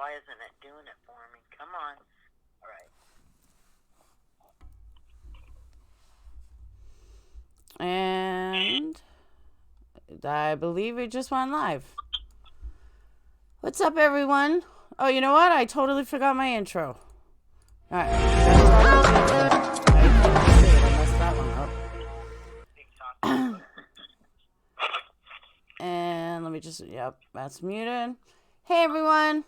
Why isn't it doing it for me? Come on. All right. And I believe it just went live. What's up, everyone? Oh, you know what? I totally forgot my intro. All right. I messed that one up. And let me just, yep, that's muted. Hey, everyone.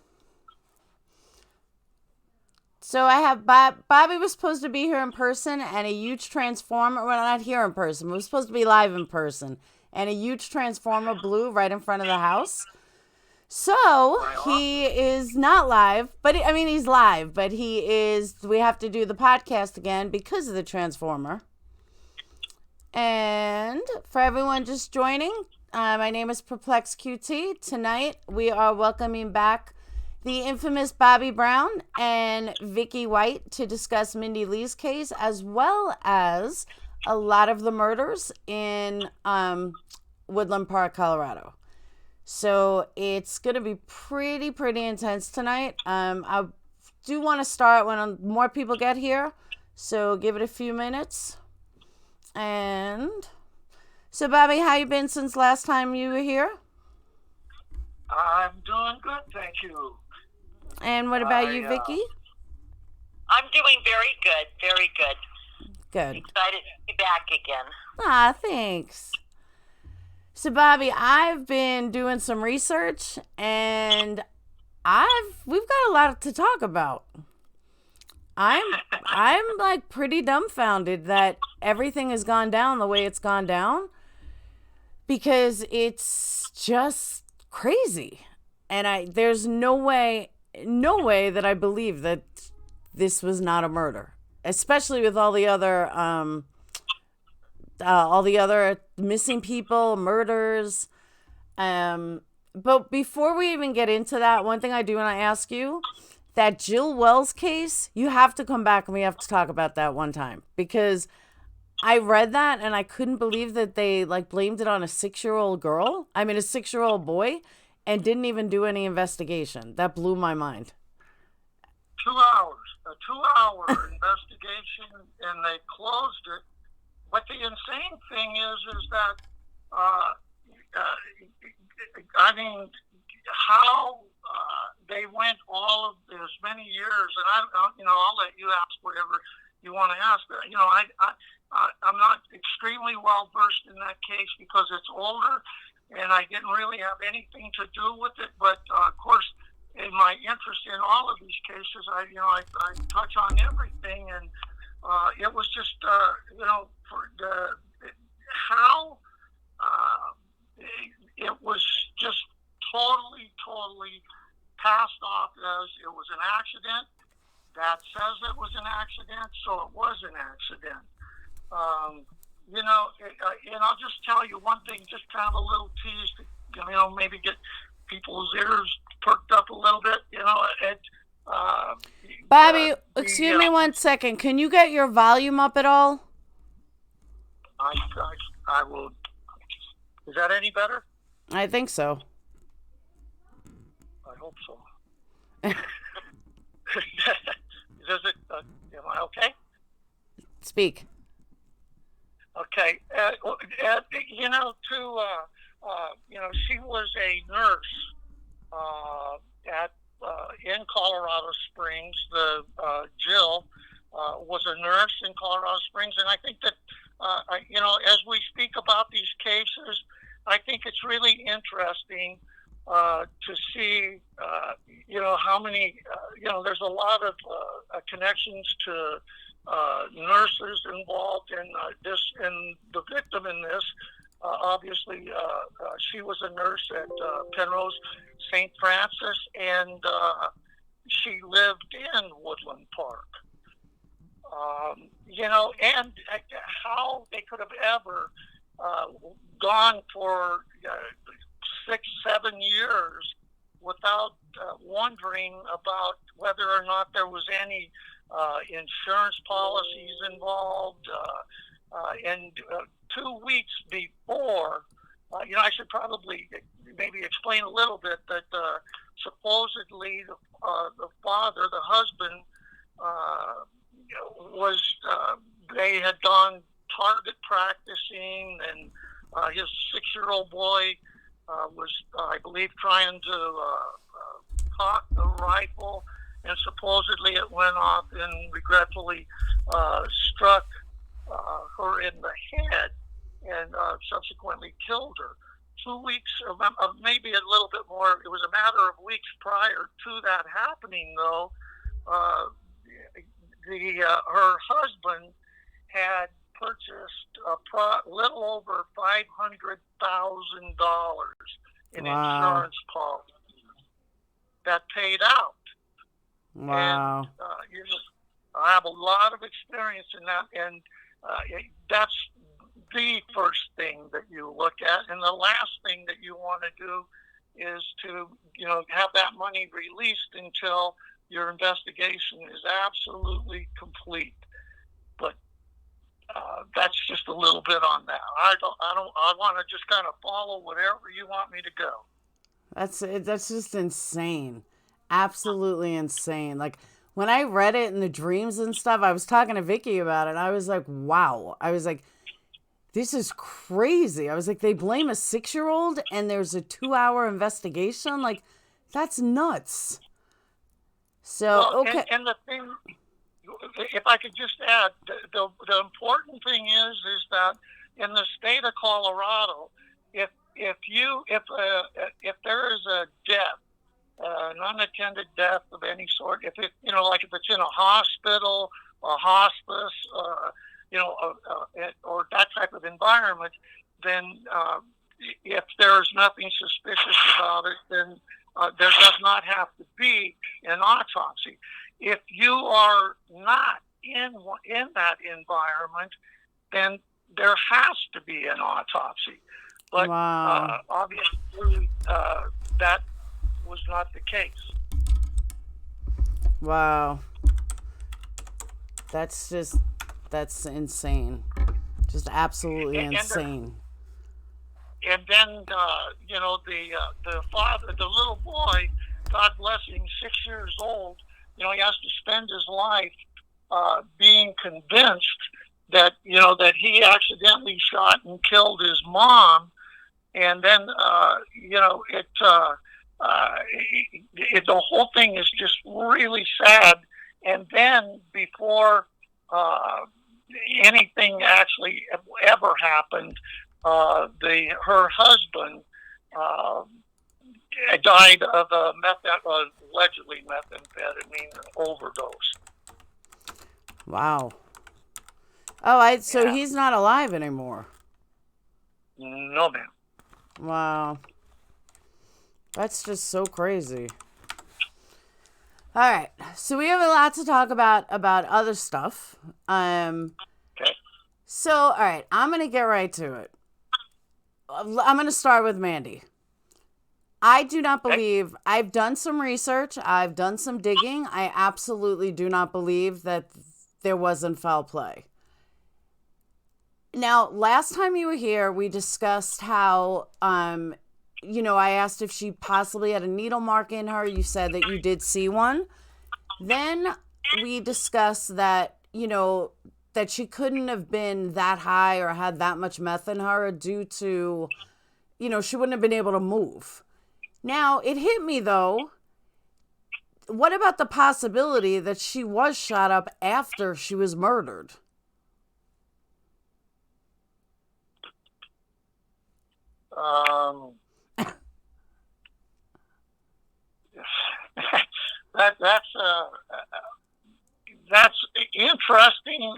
So I have Bobby was supposed to be here in person, and a huge transformer, well, not here in person, we were supposed to be live in person, and a huge transformer blew right in front of the house. So he is not live, but I mean, he's live, but we have to do the podcast again because of the transformer. And for everyone just joining, my name is Perplex QT. Tonight we are welcoming back the infamous Bobby Brown and Vicki White to discuss Mindy Lee's case, as well as a lot of the murders in Woodland Park, Colorado. So it's going to be pretty intense tonight. I do want to start when more people get here, so give it a few minutes. And so, Bobby, how you been since last time you were here? I'm doing good, thank you. And what about you, Vicki? I'm doing very good, very good. Good. Excited to be back again. Ah, thanks. So, Bobby, I've been doing some research, and we've got a lot to talk about. I'm like pretty dumbfounded that everything has gone down the way it's gone down, because it's just crazy. And there's no way that I believe that this was not a murder, especially with all the other missing people, murders. But before we even get into that, one thing I do want to ask you, that Jill Wells case, you have to come back and we have to talk about that one time, because I read that and I couldn't believe that they blamed it on a 6-year-old boy, and didn't even do any investigation. That blew my mind. 2 hours, a 2-hour investigation, and they closed it. But the insane thing is that, I mean, how they went all of as many years, and I'll let you ask whatever you want to ask. I'm not extremely well versed in that case because it's older, and I didn't really have anything to do with it. But of course, in my interest in all of these cases, I touch on everything, and it was just for how it was just totally passed off as it was an accident. That says it was an accident, so it was an accident. And I'll just tell you one thing, just kind of a little tease to, maybe get people's ears perked up a little bit. Bobby, excuse me 1 second. Can you get your volume up at all? I will. Is that any better? I think so. I hope so. Does it? Am I okay? Speak. Okay. She was a nurse in Colorado Springs. Jill was a nurse in Colorado Springs, and I think that as we speak about these cases, I think it's really interesting to see how many there's a lot of connections to nurses involved in this, and the victim in this. Obviously, she was a nurse at Penrose St. Francis, and she lived in Woodland Park. And how they could have ever gone for 6-7 years without wondering about whether or not there was any insurance policies involved. And 2 weeks before, I should probably maybe explain a little bit that supposedly the father, the husband, was they had gone target practicing, and his 6-year-old boy was, I believe, trying to cock the rifle, and supposedly it went off and regretfully struck her in the head and subsequently killed her. 2 weeks, or maybe a little bit more, it was a matter of weeks prior to that happening, though, her husband had purchased a little over $500,000 in insurance policies that paid out. Wow. And I have a lot of experience in that, and that's the first thing that you look at. And the last thing that you want to do is to, have that money released until your investigation is absolutely complete. But that's just a little bit on that. I want to just kind of follow whatever you want me to go. That's just insane. Absolutely insane. Like, when I read it in the dreams and stuff, I was talking to Vicki about it, and I was like, wow. I was like, this is crazy. I was like, they blame a 6-year-old and there's a 2-hour investigation? Like, that's nuts. So, okay. And the thing, if I could just add, the important thing is that in the state of Colorado, if there is a death, an unattended death of any sort, if it, like if it's in a hospital, a hospice, or that type of environment, then if there's nothing suspicious about it, then there does not have to be an autopsy. If you are not in that environment, then there has to be an autopsy. But wow. Obviously, that was not the case. Wow. That's insane. Just absolutely insane. And then, the father, the little boy, God bless him, 6 years old, he has to spend his life being convinced that, that he accidentally shot and killed his mom. And then, the whole thing is just really sad. And then before anything actually ever happened, her husband died of a allegedly methamphetamine overdose. Wow. Oh, so he's not alive anymore. No, ma'am. Wow. That's just so crazy. All right. So we have a lot to talk about other stuff. Okay. So, all right, I'm going to get right to it. I'm going to start with Mandy. I do not believe, I've done some research, I've done some digging. I absolutely do not believe that there wasn't foul play. Now, last time you were here, we discussed how, I asked if she possibly had a needle mark in her. You said that you did see one. Then we discussed that, that she couldn't have been that high or had that much meth in her due to, she wouldn't have been able to move. Now, it hit me, though. What about the possibility that she was shot up after she was murdered? That's interesting.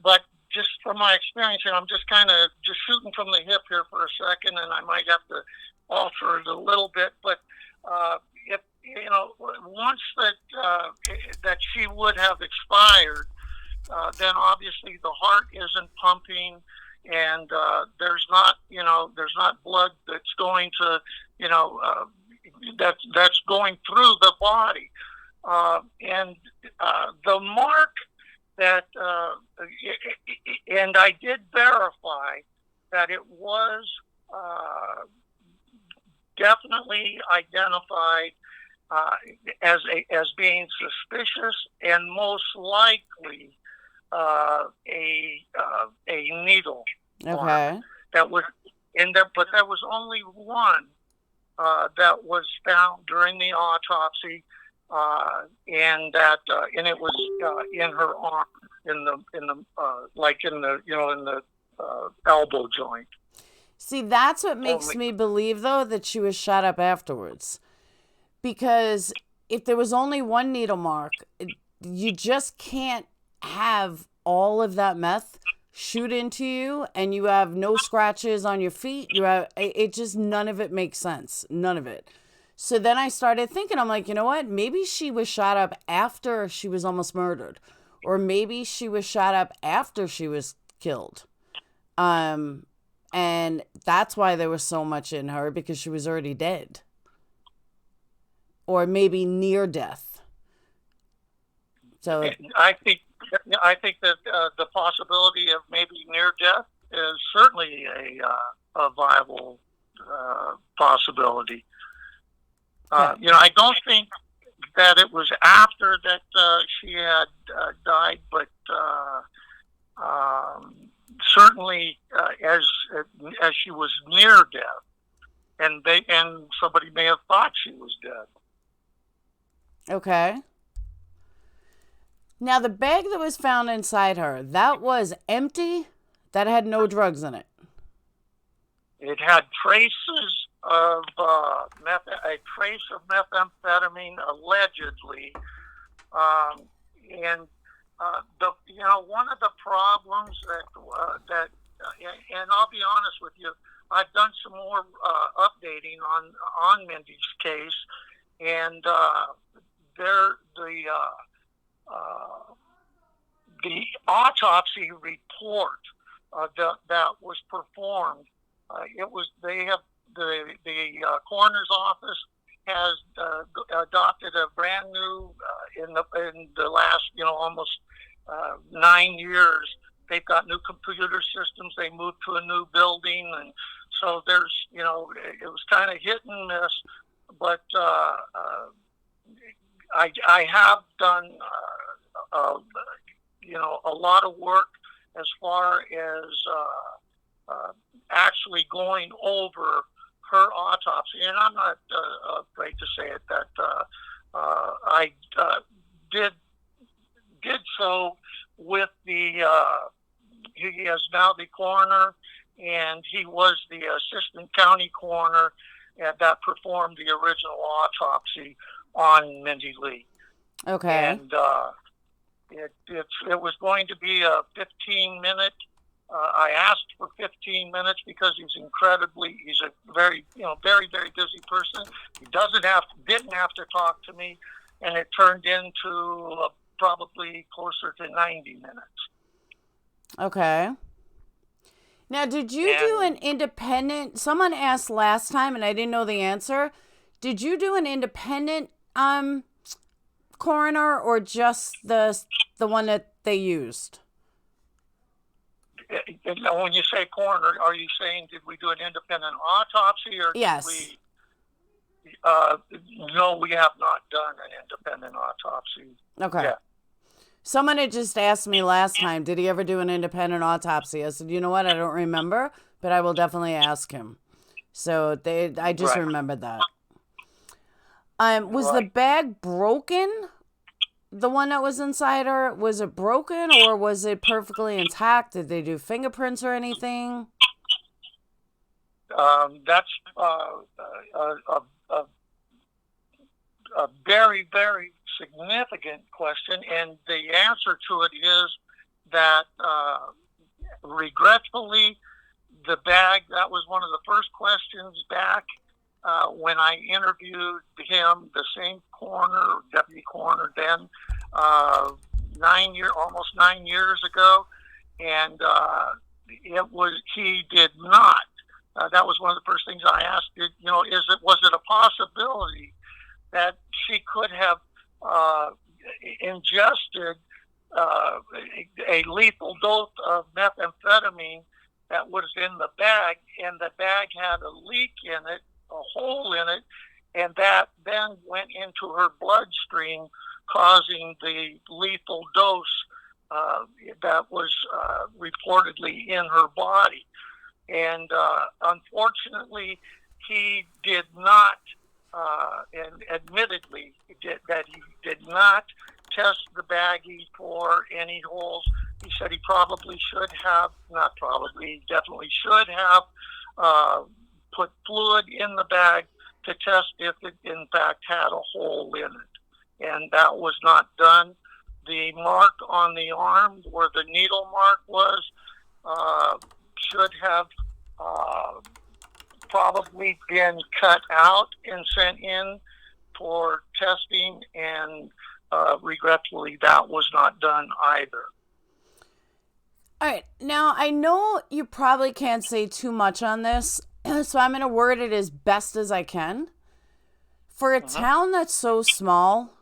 But just from my experience here, I'm just kind of just shooting from the hip here for a second, and I might have to alter it a little bit. But if once that she would have expired, then obviously the heart isn't pumping, and there's not blood that's going to that's going through the body, and the mark that and I did verify that it was definitely identified as being suspicious and most likely a needle mark Okay. that was in there, but there was only one that was found during the autopsy, and it was in her arm, in the elbow joint. See, that's what makes me believe, though, that she was shot up afterwards. Because if there was only one needle mark, you just can't have all of that meth shoot into you and you have no scratches on your feet. None of it makes sense. None of it. So then I started thinking, I'm like, you know what? Maybe she was shot up after she was almost murdered. Or maybe she was shot up after she was killed. And that's why there was so much in her, because she was already dead. Or maybe near death. So I think that the possibility of maybe near death is certainly a viable possibility. I don't think that it was after that she had died, but certainly as she was near death, and somebody may have thought she was dead. Okay. Now, the bag that was found inside her, that was empty? That had no drugs in it? It had traces of methamphetamine, allegedly. And one of the problems that and I'll be honest with you, I've done some more updating on Mindy's case, and the autopsy report that was performed. The coroner's office has adopted a brand new in the last almost 9 years. They've got new computer systems. They moved to a new building, and so there's it was kind of hit and miss, but I have done a lot of work as far as actually going over her autopsy, and I'm not afraid to say it that I did so with the he is now the coroner, and he was the assistant county coroner that performed the original autopsy on Mindy Lee. Okay. And it was going to be a 15-minute. I asked for 15 minutes because he's a very, very, very busy person. He didn't have to talk to me, and it turned into probably closer to 90 minutes. Okay. Now, did you do an independent? Someone asked last time, and I didn't know the answer. Did you do an independent coroner, or just the one that they used? When you say coroner, are you saying did we do an independent autopsy, or yes? Did we? No, we have not done an independent autopsy. Okay. Yet. Someone had just asked me last time, did he ever do an independent autopsy? I said, you know what? I don't remember, but I will definitely ask him. So I just remembered that. Was the bag broken? The one that was inside her, was it broken, or was it perfectly intact? Did they do fingerprints or anything? That's a very, very significant question, and the answer to it is that regretfully, the bag, that was one of the first questions back when I interviewed him, the same coroner, deputy coroner then, almost 9 years ago, and he did not. That was one of the first things I asked. Was it a possibility that she could have ingested a lethal dose of methamphetamine that was in the bag, and the bag had a leak in it, a hole went into her bloodstream, causing the lethal dose that was reportedly in her body. And unfortunately, he did not, and admittedly, that he did not test the baggie for any holes. He said he probably should have, not probably, he definitely should have put fluid in the bag to test if it in fact had a hole in it. And that was not done. The mark on the arm where the needle mark was should have probably been cut out and sent in for testing, and regretfully that was not done either. All right. Now, I know you probably can't say too much on this, so I'm going to word it as best as I can. For a town that's so small,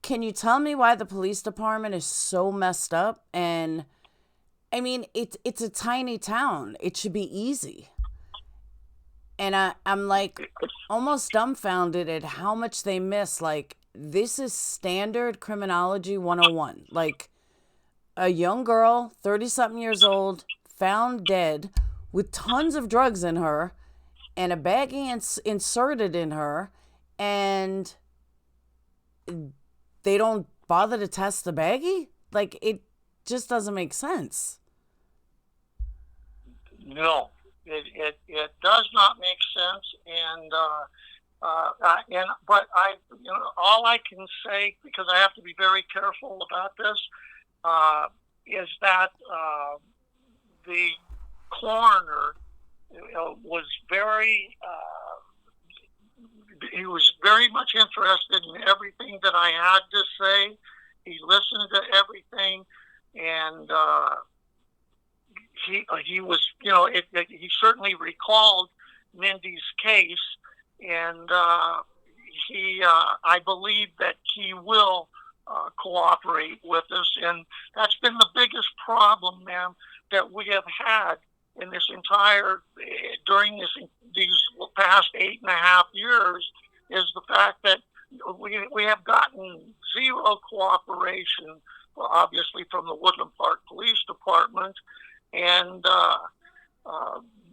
can you tell me why the police department is so messed up? And, I mean, it's a tiny town. It should be easy. And I'm like almost dumbfounded at how much they miss. Like, this is standard criminology 101. Like, a young girl, 30-something years old, found dead with tons of drugs in her and a baggie inserted in her, and they don't bother to test the baggie? Like, it just doesn't make sense. No, it does not make sense, and but all I can say, because I have to be very careful about this, is that the coroner was he was very much interested in everything that I had to say. He listened to everything, and he was, he certainly recalled Mindy's case, and I believe that he will cooperate with us, and that's been the biggest problem, ma'am, that we have had in this during these past 8.5 years, is the fact that we have gotten zero cooperation, obviously, from the Woodland Park Police Department, and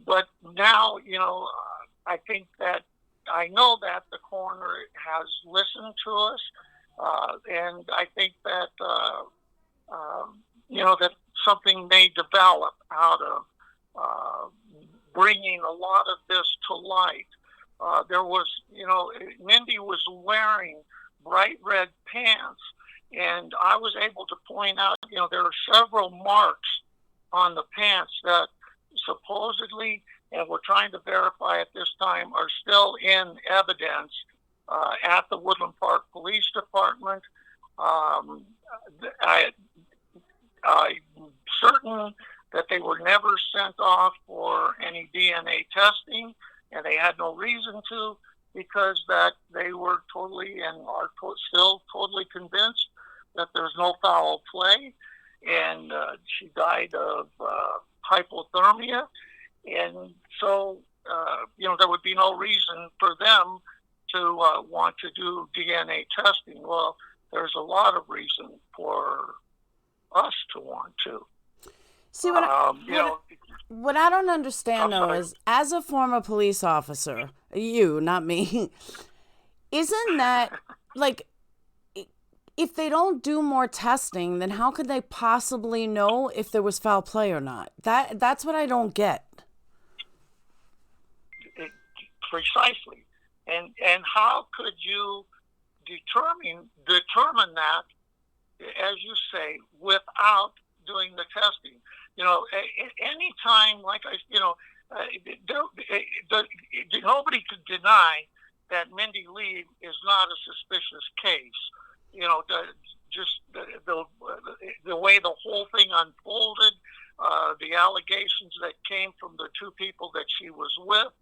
but now, I think that I know that the coroner has listened to us. And I think that, that something may develop out of bringing a lot of this to light. There was, Mindy was wearing bright red pants, and I was able to point out, there are several marks on the pants that supposedly, and we're trying to verify at this time, are still in evidence at the Woodland Park Police Department. I'm certain that they were never sent off for any DNA testing, and they had no reason to, because that they were totally and are still totally convinced that there's no foul play, and she died of hypothermia, and so there would be no reason for them to want to do DNA testing. Well, there's a lot of reason for us to want to. See, what I don't understand, though, is as a former police officer, you, not me, isn't that, like, if they don't do more testing, then how could they possibly know if there was foul play or not? That's what I don't get. Precisely. And how could you determine that, as you say, without doing the testing? Any time, nobody could deny that Mindy Lee is not a suspicious case. The way the whole thing unfolded, the allegations that came from the two people that she was with,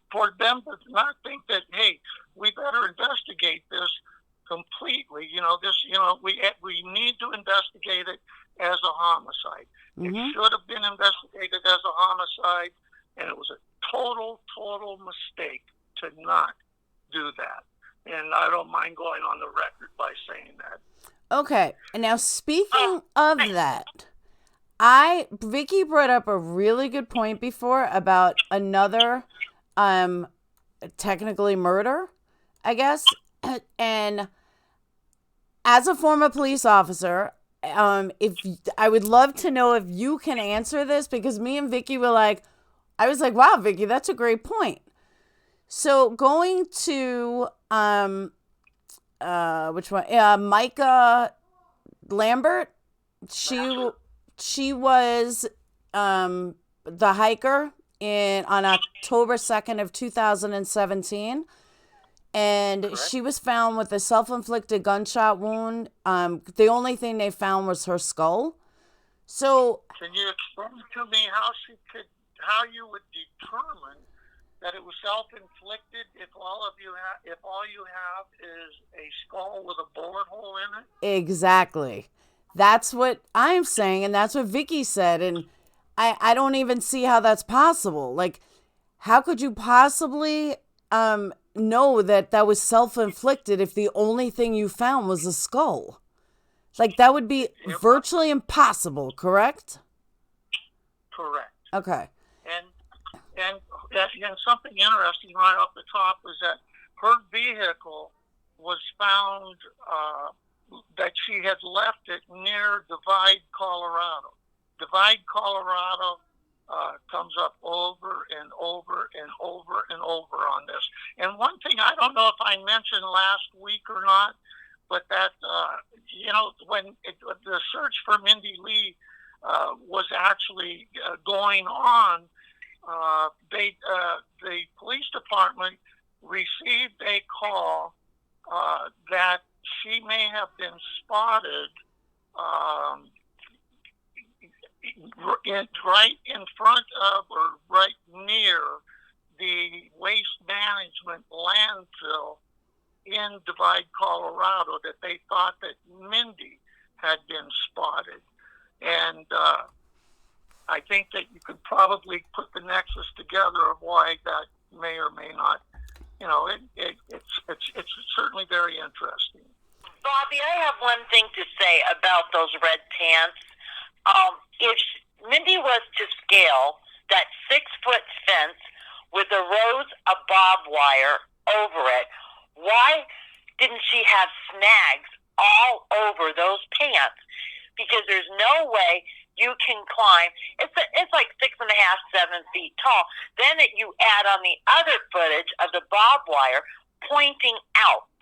for them to not think that, hey, we better investigate this completely. We need to investigate it as a homicide. Mm-hmm. It should have been investigated as a homicide, and it was a total mistake mistake to not do that. And I don't mind going on the record by saying that. Okay. And now speaking of that, Vicki brought up a really good point before about another technically murder, I guess. And as a former police officer, if I would love to know if you can answer this, because me and Vicki were like, I was like, wow, Vicki, that's a great point. So going to which one? Micah Lambert. She was the hiker on October 2nd of 2017. And Correct. she was found with a self-inflicted gunshot wound. The only thing they found was her skull. So, can you explain to me how you would determine that it was self-inflicted if all you have is a skull with a bullet hole in it? Exactly. That's what I'm saying, and that's what Vicki said, and I don't even see how that's possible. Like, how could you possibly know that was self-inflicted if the only thing you found was a skull? Like, that would be virtually impossible, correct? Correct. Okay. And something interesting right off the top was that her vehicle was found that she had left it near Divide, Colorado. Divide, Colorado comes up over and over and over and over on this. And one thing, I don't know if I mentioned last week or not, but that, when the search for Mindy Lee was actually going on, the police department received a call that she may have been spotted right in front of or right near the waste management landfill in Divide, Colorado, that they thought that Mindy had been spotted. And I think that you could probably put the nexus together of why that may or may not. It's certainly very interesting. Bobby, I have one thing to say about those red pants. If Mindy was to scale that 6-foot fence with the rows of barbed wire over it, why didn't she have snags all over those pants? Because there's no way you can climb. It's like 6.5, 7 feet tall. Then you add on the other footage of the barbed wire pointing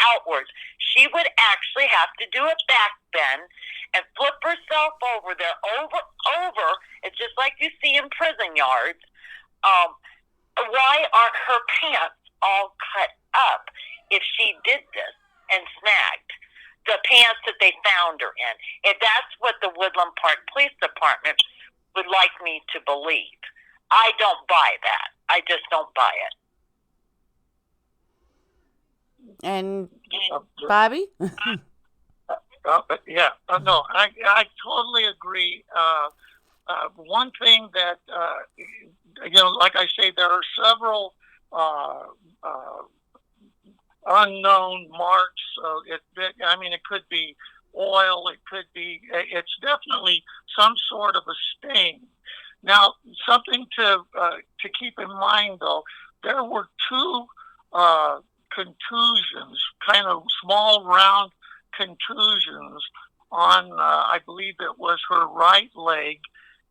outwards. She would actually have to do a back bend and flip herself over there, over. It's just like you see in prison yards. Why aren't her pants all cut up if she did this and snagged the pants that they found her in? If that's what the Woodland Park Police Department would like me to believe, I don't buy that. I just don't buy it. And Bobby? No, I totally agree. One thing that, like I say, there are several unknown marks. It could be oil. It's definitely some sort of a stain. Now, something to keep in mind, though, there were two contusions, kind of small, round contusions on, I believe it was her right leg,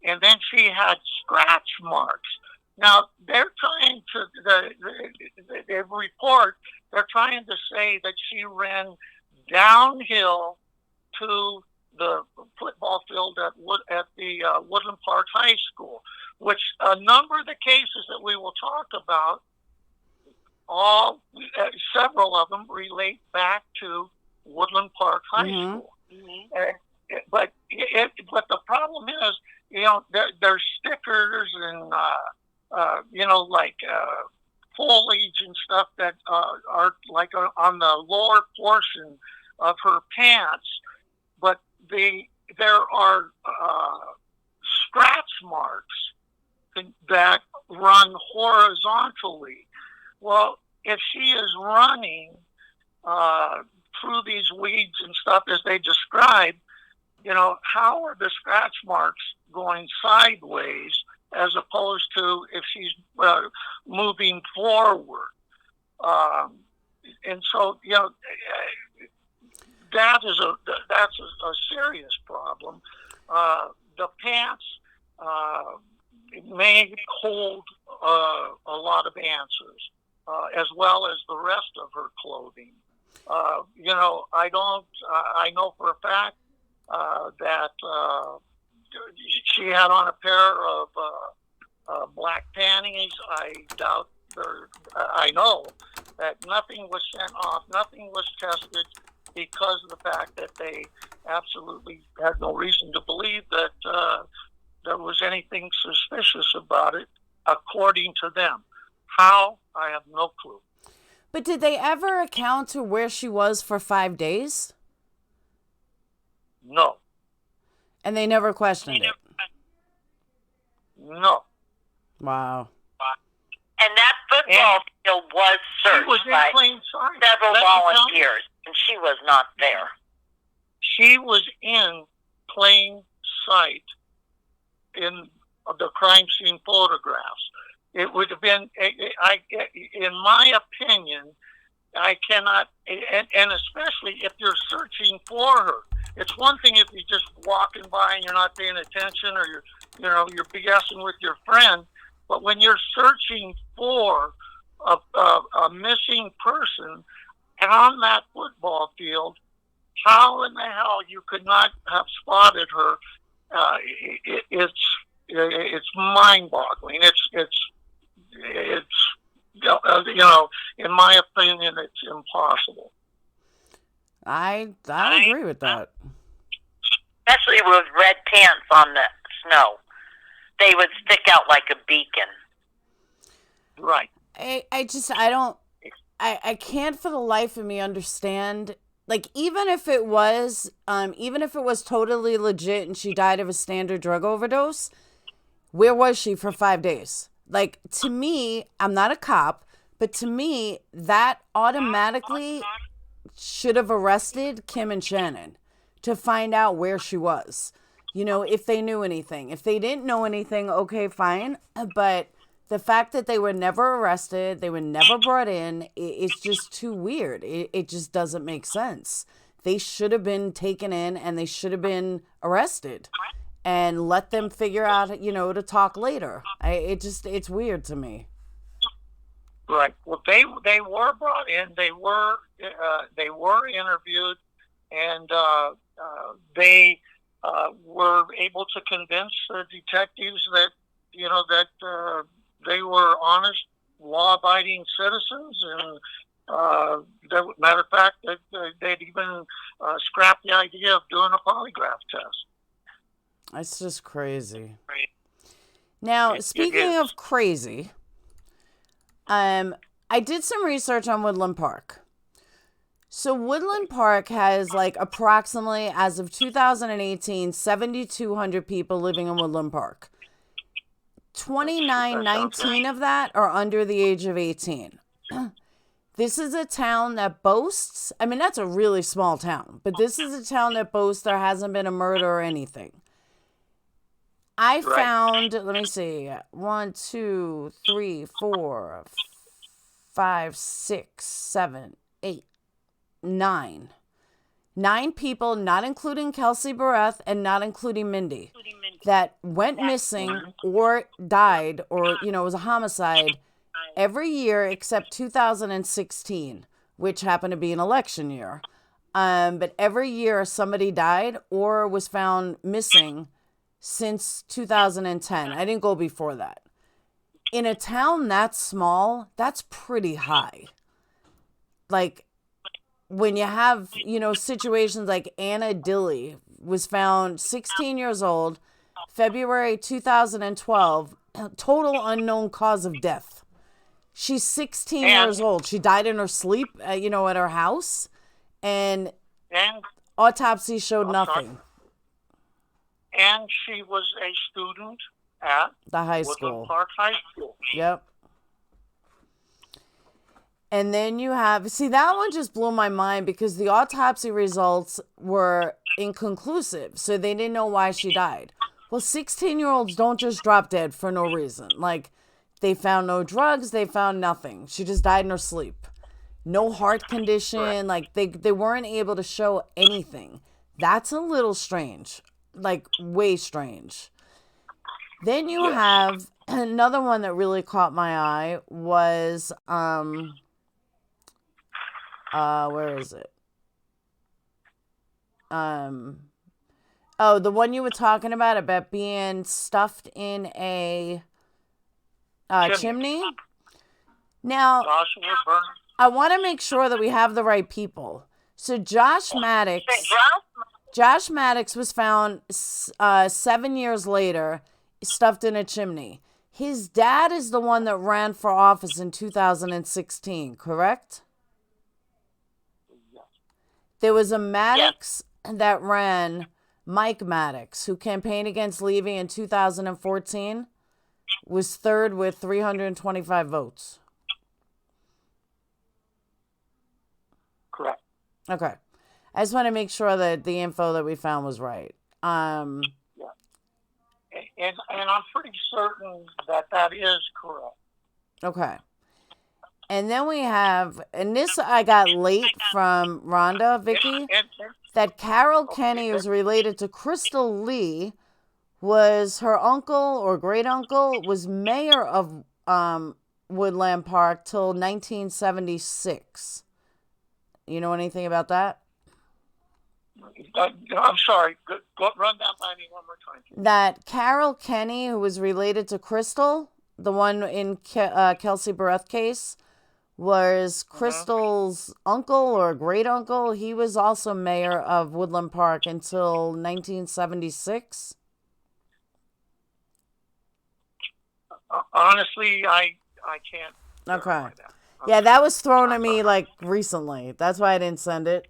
and then she had scratch marks. Now, they're trying to, the report, they're trying to say that she ran downhill to the football field at the Woodland Park High School, which a number of the cases that we will talk about, several of them relate back to Woodland Park High School. Mm-hmm. But the problem is, there's stickers and foliage and stuff that are like on the lower portion of her pants, but there are scratch marks that run horizontally, Well, if she is running through these weeds and stuff as they describe, how are the scratch marks going sideways as opposed to if she's moving forward? And so, that's a serious problem. The pants may hold a lot of answers, as well as the rest of her clothing. I know for a fact that she had on a pair of black panties. I know that nothing was sent off, nothing was tested, because of the fact that they absolutely had no reason to believe that there was anything suspicious about it, according to them. How? I have no clue. But did they ever account to where she was for 5 days? No. And they never questioned it? No. Wow. And that football field was searched by several volunteers, and she was not there. She was in plain sight in the crime scene photographs. It would have been, in my opinion, I cannot, and especially if you're searching for her. It's one thing if you're just walking by and you're not paying attention, or you're BSing with your friend. But when you're searching for a missing person on that football field, how in the hell you could not have spotted her? It's mind-boggling. It's in my opinion, it's impossible. I agree with that. Especially with red pants on the snow. They would stick out like a beacon. Right. I can't for the life of me understand, like, even if it was totally legit and she died of a standard drug overdose, where was she for 5 days? Like, to me, I'm not a cop, but to me, that automatically should have arrested Kim and Shannon to find out where she was. If they knew anything. If they didn't know anything, okay, fine. But the fact that they were never arrested, they were never brought in, it's just too weird. It just doesn't make sense. They should have been taken in and they should have been arrested and let them figure out, to talk later. It's weird to me. Right. Well, they were brought in. They were interviewed, and they were able to convince the detectives that they were honest, law-abiding citizens, and matter of fact, that they'd even scrapped the idea of doing a polygraph test. That's just crazy. Right. Now, speaking of crazy, I did some research on Woodland Park. So Woodland Park has, like, approximately, as of 2018, 7,200 people living in Woodland Park. 2,919 of that are under the age of 18. This is a town that boasts, that's a really small town, but this is a town that boasts there hasn't been a murder or anything. I found, let me see, 1, 2, 3, 4, 5, 6, 7, 8, 9. 9 people, not including Kelsey Barrett and not including Mindy, that went missing or died or, was a homicide every year except 2016, which happened to be an election year. But every year somebody died or was found missing since 2010. I didn't go before that. In a town that small, that's pretty high. Like, when you have, situations like Anna Dilley was found 16 years old, February 2012, total unknown cause of death. She's 16 years old. She died in her sleep, at her house, and autopsy showed nothing. And she was a student at the high school. Woodland Park High School. Yep. And then you have, see, that one just blew my mind because the autopsy results were inconclusive. So they didn't know why she died. Well, 16-year-olds don't just drop dead for no reason. Like, they found no drugs. They found nothing. She just died in her sleep. No heart condition. Like, they weren't able to show anything. That's a little strange. Like, way strange. Then you have another one that really caught my eye was, where is it? The one you were talking about being stuffed in a chimney. Now, I want to make sure that we have the right people. So Josh Maddox was found 7 years later, stuffed in a chimney. His dad is the one that ran for office in 2016, correct? There was a Maddox that ran, Mike Maddox, who campaigned against Levy in 2014, was third with 325 votes. Correct. Okay. I just want to make sure that the info that we found was right. And I'm pretty certain that is correct. Okay. And then we have, and this I got late from Rhonda, Vicki, that Carol Kenny, who's related to Crystal Lee, was her uncle or great uncle, was mayor of Woodland Park till 1976. You know anything about that? I'm sorry. Run that by me one more time. That Carol Kenny, who was related to Crystal, the one in Kelsey Barrett case, was Crystal's uncle or great uncle. He was also mayor of Woodland Park until 1976. Honestly, I can't. Okay. Yeah, that was thrown at me like recently. That's why I didn't send it.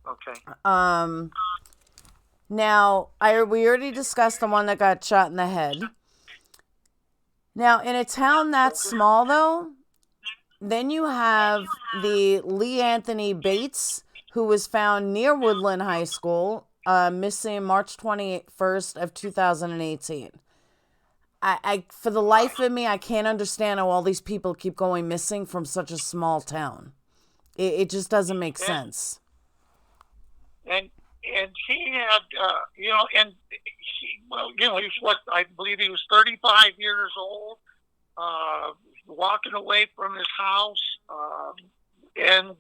Okay. Now, we already discussed the one that got shot in the head. Now, in a town that small, though, then you have the Lee Anthony Bates, who was found near Woodland High School, missing March 21st of 2018. I for the life of me, I can't understand how all these people keep going missing from such a small town. It just doesn't make sense. And he had, I believe he was 35 years old, walking away from his house, and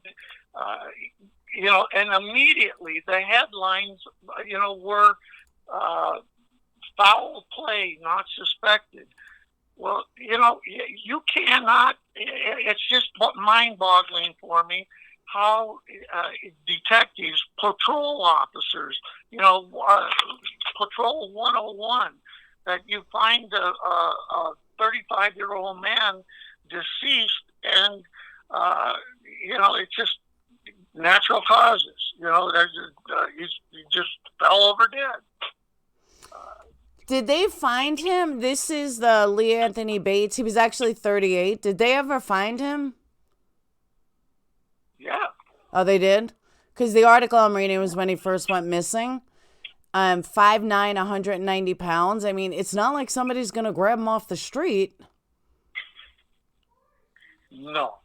immediately the headlines, were foul play, not suspected. Well, you cannot, it's just mind-boggling for me how detectives, patrol officers, Patrol 101, that you find a 35-year-old man deceased, and it's just natural causes. He just fell over dead. Did they find him? This is the Lee Anthony Bates. He was actually 38. Did they ever find him? Yeah. Oh, they did? Because the article I'm reading was when he first went missing. 5'9", 190 pounds. I mean, it's not like somebody's going to grab him off the street. No.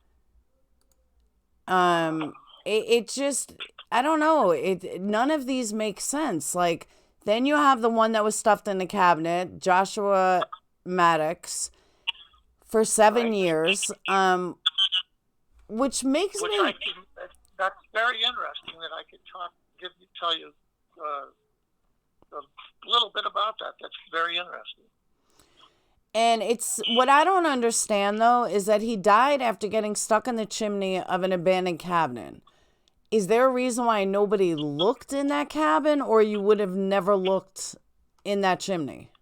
It just, I don't know. None of these make sense. Like, then you have the one that was stuffed in the cabinet, Joshua Maddox, for 7 years, which makes me... That's very interesting that I could tell you a little bit about that. That's very interesting. And it's what I don't understand, though, is that he died after getting stuck in the chimney of an abandoned cabin. Is there a reason why nobody looked in that cabin, or you would have never looked in that chimney?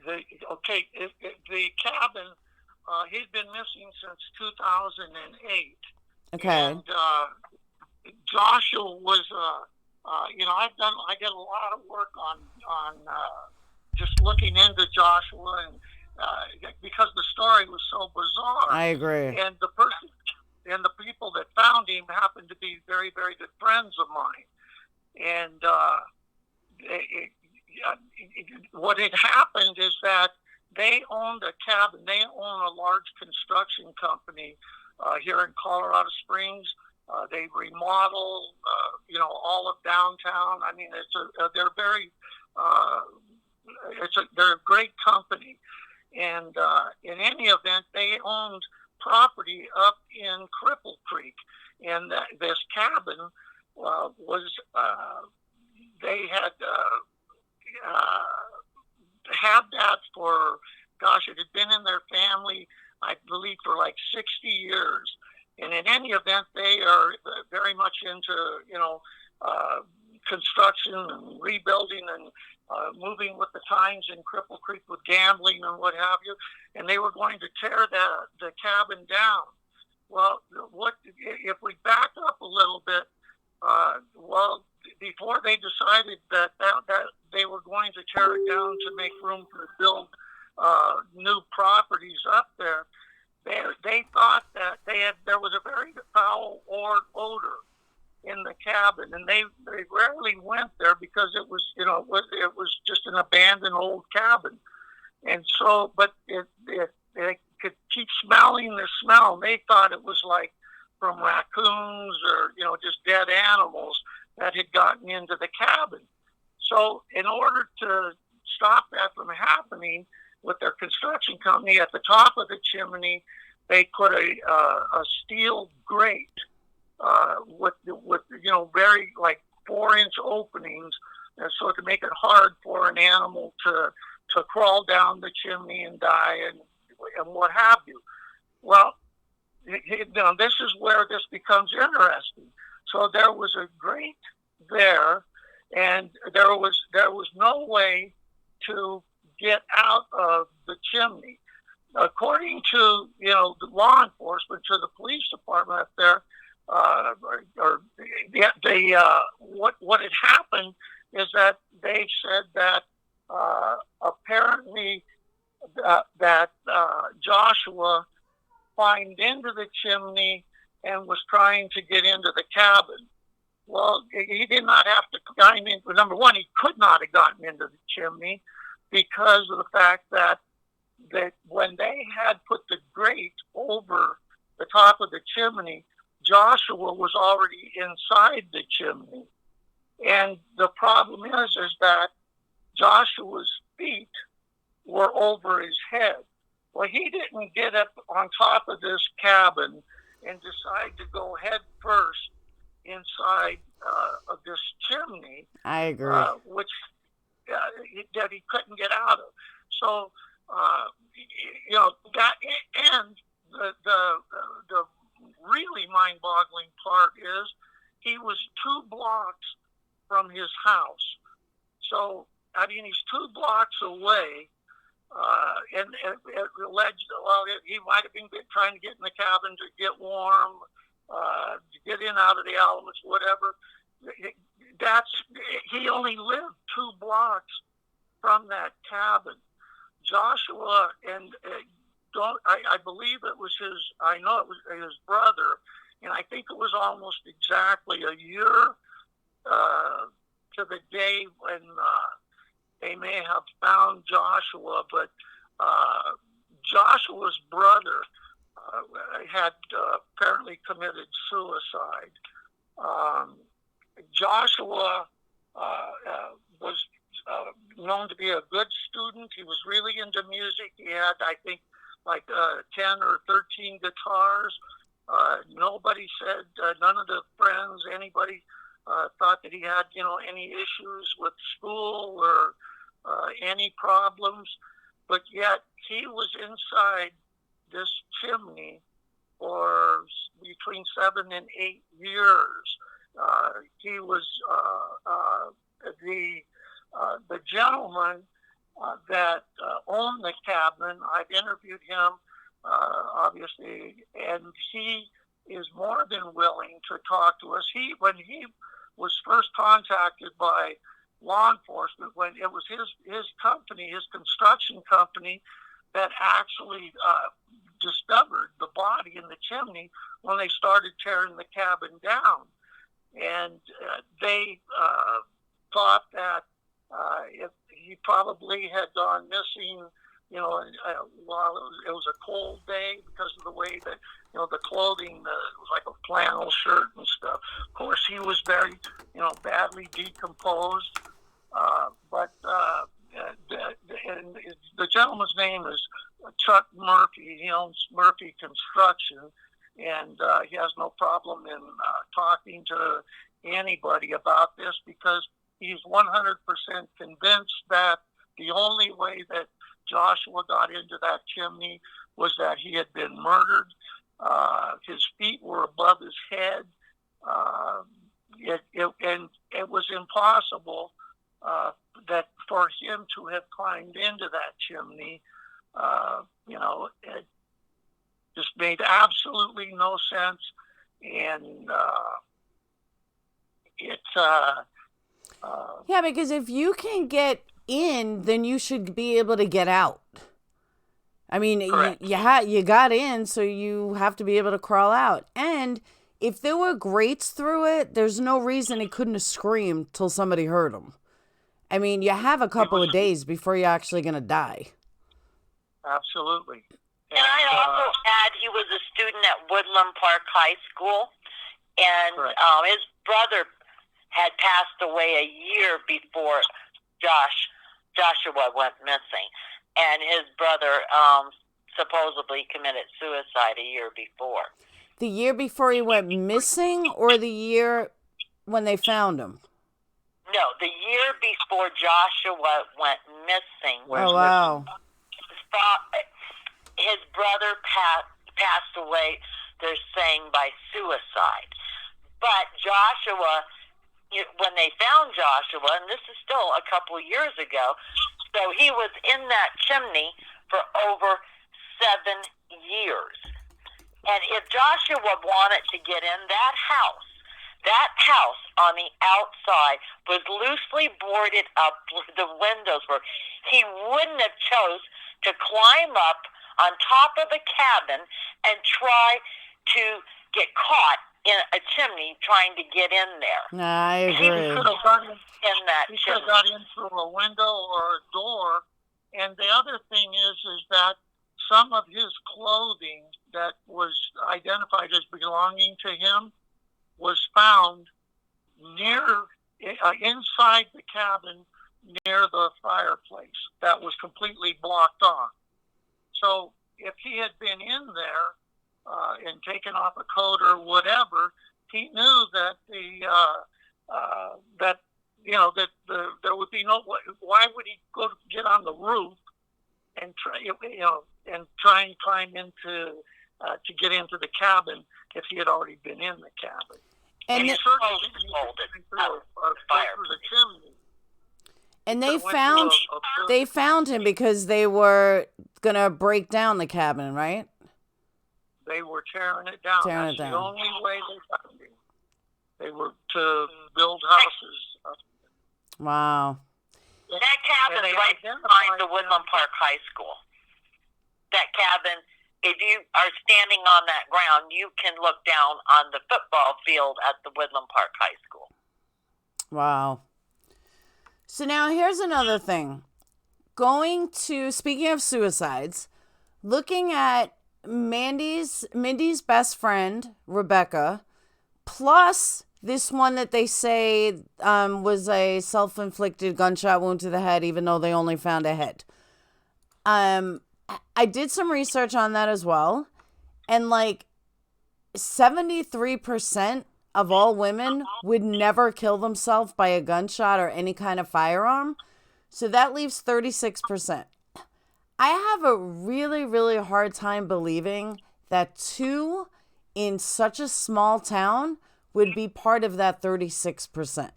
The cabin, he'd been missing since 2008. Okay. And Joshua was, I did a lot of work on just looking into Joshua, and because the story was so bizarre. I agree. And the person and the people that found him happened to be very, very good friends of mine. And what had happened is that they owned a cabin. They own a large construction company here in Colorado Springs. They remodel, all of downtown. I mean, they're very, they're a great company. And in any event, they owned property up in Cripple Creek, and this cabin was they had had that for, gosh, it had been in their family, I believe, for like 60 years. And in any event, they are very much into, construction and rebuilding and moving with the times in Cripple Creek with gambling and what have you. And they were going to tear the cabin down. Well, if we back up a little bit, before they decided that they were going to tear it down to make room to build new properties up there, they thought that there was a very foul odor in the cabin, and they rarely went there because it was just an abandoned old cabin, and so but they could keep smelling the smell. And they thought it was like from raccoons or just dead animals that had gotten into the cabin. So in order to stop that from happening, with their construction company, at the top of the chimney, they put a steel grate with very like 4-inch openings, so to make it hard for an animal to crawl down the chimney and die and what have you. Well, this is where this becomes interesting. So there was a grate there, and there was no way to get out of the chimney. According to the law enforcement, to the police department up there, what had happened is that they said that apparently that Joshua climbed into the chimney and was trying to get into the cabin. Well, he did not have to climb in. Number one, he could not have gotten into the chimney because of the fact that when they had put the grate over the top of the chimney, Joshua was already inside the chimney. And the problem is that Joshua's feet were over his head. Well, he didn't get up on top of this cabin and decide to go head first inside of this chimney. I agree. That he couldn't get out of. So, that, and the really mind-boggling part is he was 2 blocks from his house. So, I mean, he's 2 blocks away, and alleged, he might have been trying to get in the cabin to get warm, to get in out of the elements, whatever. He only lived 2 blocks from that cabin. Joshua and I believe it was I know it was his brother, and I think it was almost exactly a year to the day when they may have found Joshua, but Joshua's brother had apparently committed suicide. Joshua was known to be a good student. He was really into music. He had, I think, like 10 or 13 guitars. Nobody said, none of the friends, anybody thought that he had, any issues with school or any problems. But yet he was inside this chimney for between 7 and 8 years. He was the gentleman that owned the cabin. I've interviewed him, obviously, and he is more than willing to talk to us. When he was first contacted by law enforcement, when it was his company, his construction company, that actually discovered the body in the chimney when they started tearing the cabin down. And they thought that if he probably had gone missing, while it was a cold day, because of the way that, the clothing, it was like a flannel shirt and stuff. Of course, he was very, badly decomposed. And the gentleman's name is Chuck Murphy. He owns Murphy Construction, and he has no problem in talking to anybody about this, because he's 100% convinced that the only way that Joshua got into that chimney was that he had been murdered. His feet were above his head. And it was impossible that for him to have climbed into that chimney. It just made absolutely no sense. And yeah, because if you can get in, then you should be able to get out. I mean, you got in, so you have to be able to crawl out. And if there were grates through it, there's no reason he couldn't have screamed till somebody heard him. I mean, you have a couple of days before you're actually going to die. Absolutely. And I also add he was a student at Woodland Park High School, and his brother had passed away a year before Joshua went missing. And his brother supposedly committed suicide a year before. The year before he went missing, or the year when they found him? No, the year before Joshua went missing. Oh, wow. His brother passed away, they're saying, by suicide. But Joshua, when they found Joshua, and this is still a couple of years ago, so he was in that chimney for over 7 years. And if Joshua wanted to get in that house on the outside was loosely boarded up, the windows were, he wouldn't have chose to climb up on top of the cabin and try to get caught in a chimney trying to get in there. I agree. He could have got in through a window or a door. And the other thing is that some of his clothing that was identified as belonging to him was found inside the cabin near the fireplace that was completely blocked off. So if he had been in there and taken off a coat or whatever, he knew that there would be no. Why would he go to get on the roof and try and climb into to get into the cabin if he had already been in the cabin? And he certainly didn't through the chimney. And they found him because they were gonna break down the cabin, right? They were tearing it down. That's the only way they found him. They were to build houses. Wow. That cabin is right behind the Woodland Park High School. That cabin, if you are standing on that ground, you can look down on the football field at the Woodland Park High School. Wow. So now here's another thing. Speaking of suicides, looking at Mindy's best friend, Rebecca, plus this one that they say was a self-inflicted gunshot wound to the head, even though they only found a head. I did some research on that as well. And 73% of all women would never kill themselves by a gunshot or any kind of firearm. So that leaves 36%. I have a really, really hard time believing that 2 in such a small town would be part of that 36%.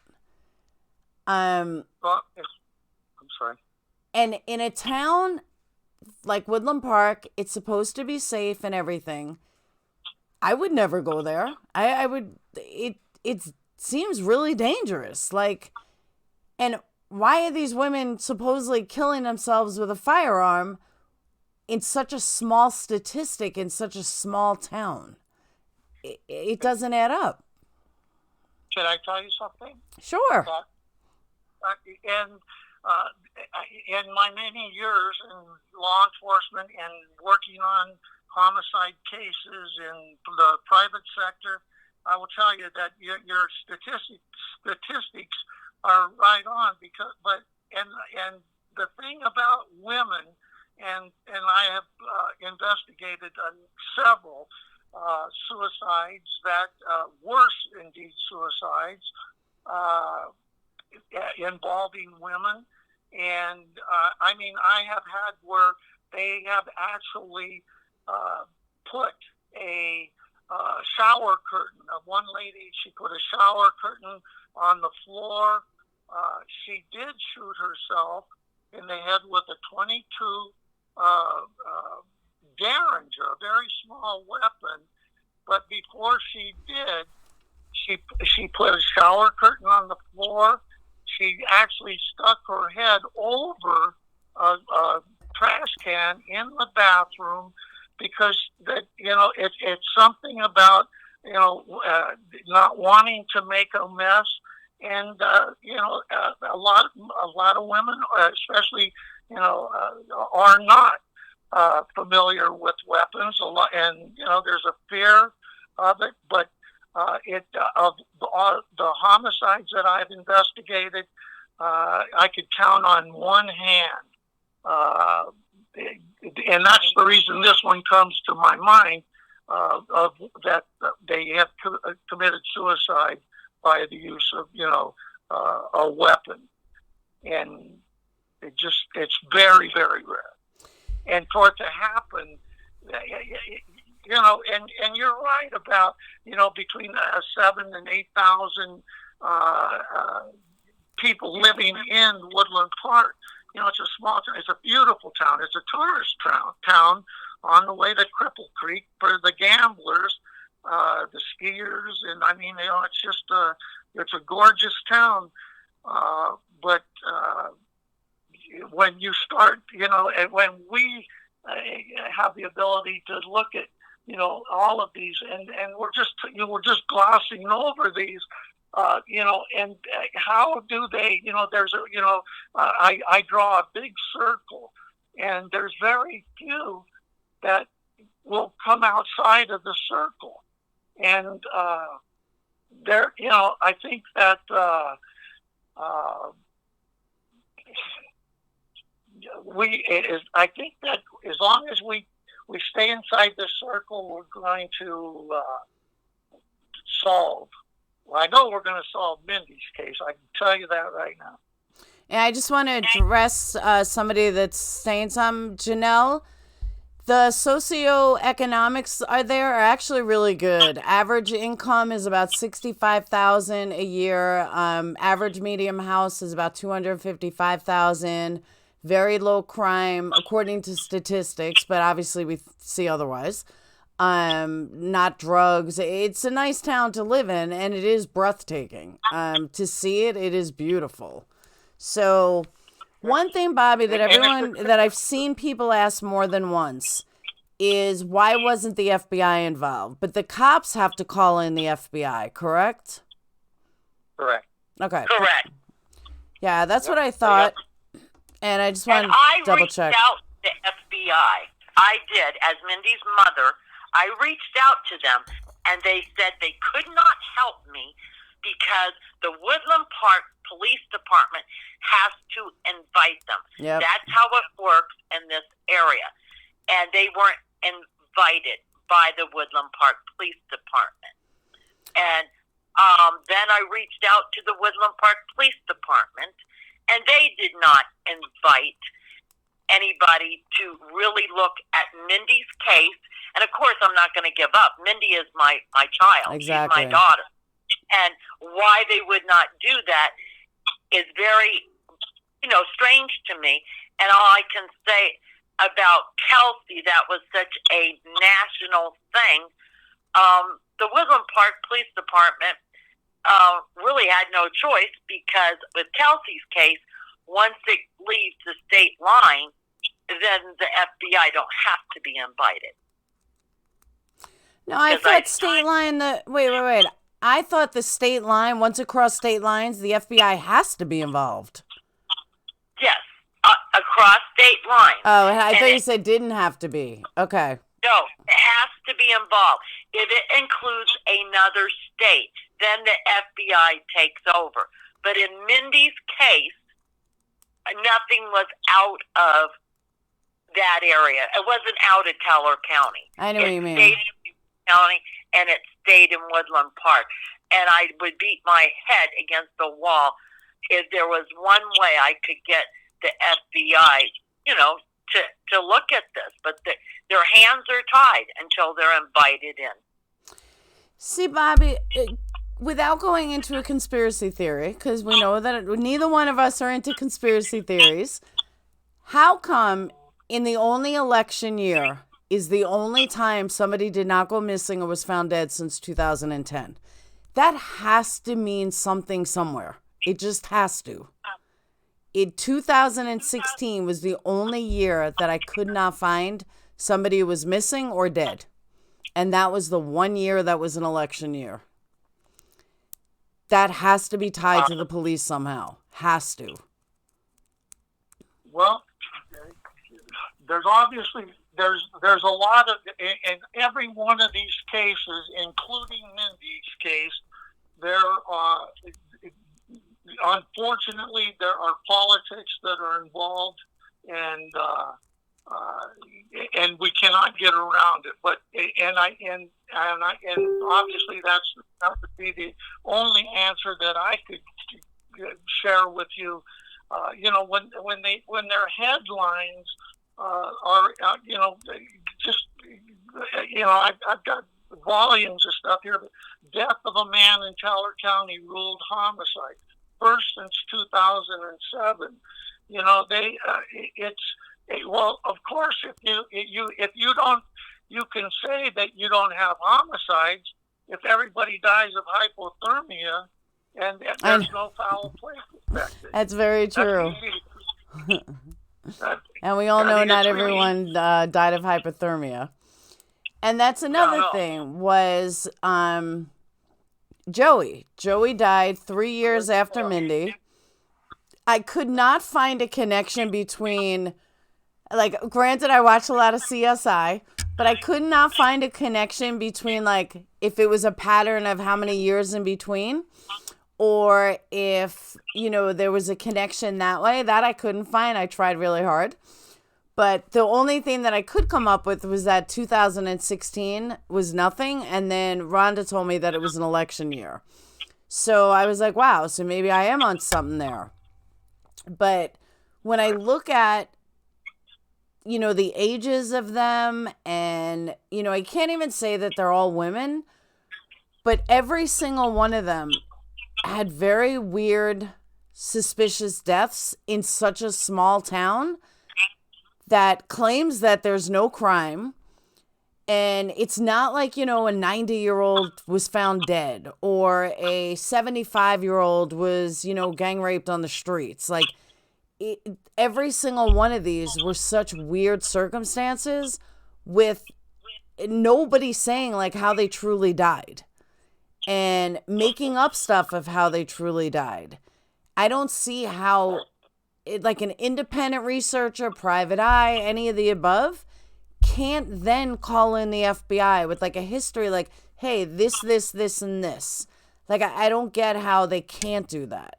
I'm sorry. And in a town like Woodland Park, it's supposed to be safe and everything. I would never go there. I would. It seems really dangerous. And why are these women supposedly killing themselves with a firearm in such a small statistic in such a small town. It doesn't add up. Should I tell you something? Sure. In my many years in law enforcement and working on homicide cases in the private sector, I will tell you that your statistics are right on. And the thing about women, and I have investigated several suicides that worse indeed suicides involving women, and I have had where they have actually put a shower curtain. One lady, she put a shower curtain on the floor. She did shoot herself in the head with a .22 Derringer, a very small weapon. But before she did, she put a shower curtain on the floor. She actually stuck her head over a trash can in the bathroom, because it's something about not wanting to make a mess, and a lot of women, especially are not familiar with weapons a lot, and there's a fear of it. But of the homicides that I've investigated, I could count on one hand. And that's the reason this one comes to my mind, of that they have committed suicide by the use of a weapon, and it's very, very rare. And for it to happen, and you're right about between 7,000 and 8,000 people living in Woodland Park. It's a small town. It's a beautiful town. It's a tourist town on the way to Cripple Creek for the gamblers, the skiers, and it's just it's a gorgeous town. But when you start, and when we have the ability to look at all of these, and we're just glossing over these. And how do they, there's I draw a big circle, and there's very few that will come outside of the circle. And I think that I think that as long as we stay inside the circle, we're going to solve. Well, I know we're going to solve Mindy's case. I can tell you that right now. And I just want to address somebody that's saying something. Janelle, the socioeconomics are actually really good. Average income is about $65,000 a year. Average medium house is about $255,000. Very low crime, according to statistics, but obviously we see otherwise. Not drugs. It's a nice town to live in, and it is breathtaking. To see it is beautiful. So one thing, Bobby, that I've seen people ask more than once is, why wasn't the FBI involved? But the cops have to call in the FBI, correct? Correct. Okay. Correct. Yeah, that's what I thought. And I just want to double check. I reached out to FBI. I did, as Mindy's mother. I reached out to them, and they said they could not help me because the Woodland Park Police Department has to invite them. Yep. That's how it works in this area. And they weren't invited by the Woodland Park Police Department. And then I reached out to the Woodland Park Police Department, and they did not invite anybody to really look at Mindy's case. And of course, I'm not going to give up. Mindy is my child. Exactly. She's my daughter. And why they would not do that is very, strange to me. And all I can say about Kelsey, that was such a national thing. The Woodland Park Police Department really had no choice, because with Kelsey's case, once it leaves the state line, then the FBI don't have to be invited. No, I thought state line, wait. I thought the state line, once across state lines, the FBI has to be involved. Yes, across state lines. Oh, I thought you said didn't have to be. Okay. No, it has to be involved. If it includes another state, then the FBI takes over. But in Mindy's case, nothing was out of that area. It wasn't out of Teller County. I know what you mean. It stayed in County, and it stayed in Woodland Park. And I would beat my head against the wall if there was one way I could get the FBI, to look at this. But their hands are tied until they're invited in. See, Bobby, without going into a conspiracy theory, because we know that neither one of us are into conspiracy theories, how come in the only election year is the only time somebody did not go missing or was found dead since 2010? That has to mean something somewhere. It just has to. In 2016 was the only year that I could not find somebody who was missing or dead. And that was the one year that was an election year. That has to be tied to the police somehow. Has to. Well, there's obviously there's a lot of, in every one of these cases, including Mindy's case, there are, unfortunately, there are politics that are involved, and we cannot get around it. But and obviously that would be the only answer that I could share with you. When their headlines are I've got volumes of stuff here. Death of a man in Teller County ruled homicide, first since 2007. Well, of course, if you don't, you can say that you don't have homicides if everybody dies of hypothermia and there's no foul play suspected. That's very true. And we all know not everyone died of hypothermia. And that's another thing was Joey. Joey died 3 years after Mindy. I could not find a connection between, granted, I watch a lot of CSI, but I could not find a connection between, if it was a pattern of how many years in between, or if, there was a connection that way. That I couldn't find. I tried really hard. But the only thing that I could come up with was that 2016 was nothing, and then Rhonda told me that it was an election year. So I was like, wow, so maybe I am on something there. But when I look at, the ages of them, and, I can't even say that they're all women, but every single one of them had very weird, suspicious deaths in such a small town that claims that there's no crime. And it's not like, a 90-year-old was found dead or a 75-year-old was, gang raped on the streets. Every single one of these were such weird circumstances with nobody saying how they truly died and making up stuff of how they truly died. I don't see how an independent researcher, private eye, any of the above, can't then call in the FBI with a history hey, this, and this. I don't get how they can't do that.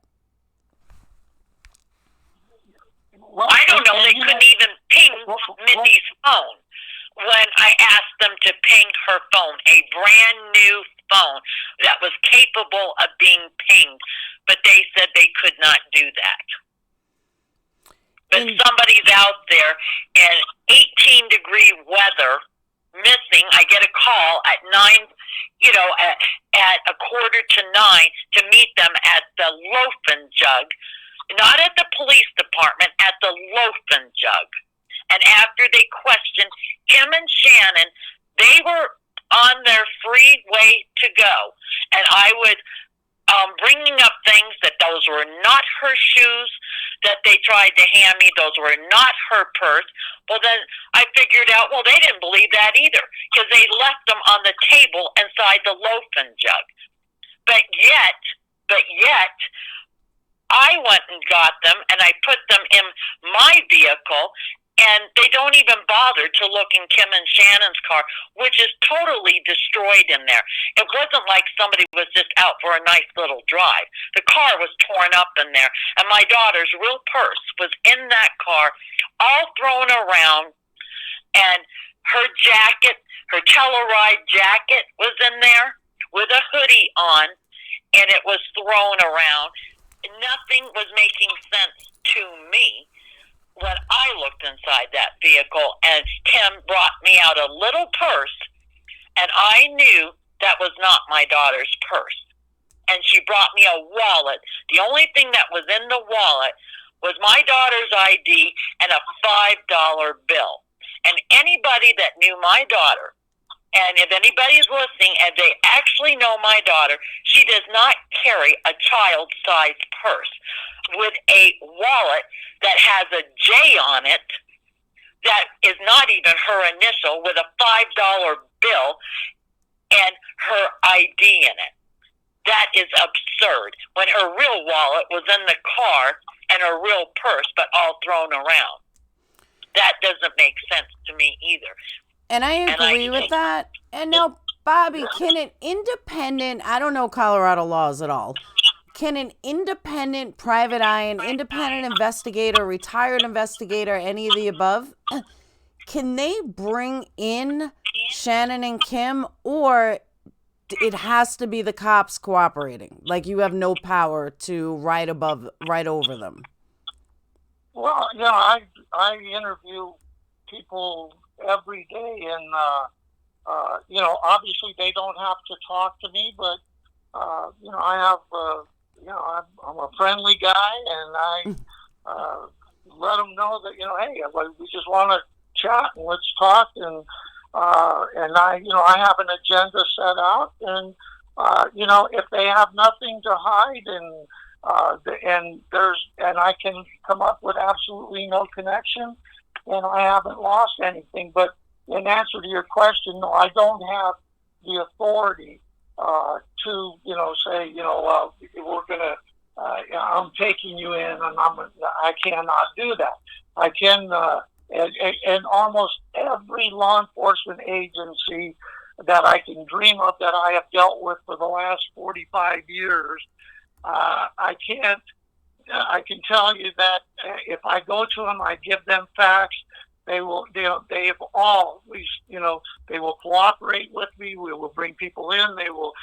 Well, I don't know. They couldn't even ping Mindy's phone when I asked them to ping her phone, a brand new phone that was capable of being pinged, but they said they could not do that. But somebody's out there in 18-degree weather missing. I get a call at 9, at 8:45 to meet them at the Loaf and Jug, not at the police department, at the Loaf and Jug. And after they questioned him and Shannon, they were on their free way to go. And I would bringing up things that those were not her shoes, that they tried to hand me, those were not her purse. Well, then I figured out, well, they didn't believe that either because they left them on the table inside the loafing jug. But yet, I went and got them and I put them in my vehicle, and they don't even bother to look in Kim and Shannon's car, which is totally destroyed in there. It wasn't like somebody was just out for a nice little drive. The car was torn up in there, and my daughter's real purse was in that car, all thrown around, and her jacket, her Telluride jacket was in there with a hoodie on, and it was thrown around. Nothing was making sense to me when I looked inside that vehicle, and Kim brought me out a little purse, and I knew that was not my daughter's purse. And she brought me a wallet. The only thing that was in the wallet was my daughter's ID and a $5 bill. And anybody that knew my daughter, and if anybody's listening and they actually know my daughter, she does not carry a child-sized purse with a wallet that has a J on it that is not even her initial, with a $5 bill and her ID in it. That is absurd, when her real wallet was in the car and her real purse, but all thrown around. That doesn't make sense to me either. And I agree with that. And now, Bobby, can an independent, I don't know Colorado laws at all, can an independent private eye, an independent investigator, retired investigator, any of the above, can they bring in Shannon and Kim, or it has to be the cops cooperating? Like, you have no power to right over them? Well, I interview people every day, and obviously they don't have to talk to me, but I have I'm a friendly guy, and I let them know that hey, we just want to chat and let's talk, and I have an agenda set out, and if they have nothing to hide, and I can come up with absolutely no connection, and I haven't lost anything. But in answer to your question, no, I don't have the authority to say we're gonna I'm taking you in, and I cannot do that. I can and almost every law enforcement agency that I can dream of that I have dealt with for the last 45 years, I can tell you that if I go to them, I give them facts, they will, they have always, they will cooperate with me. We will bring people in. They will,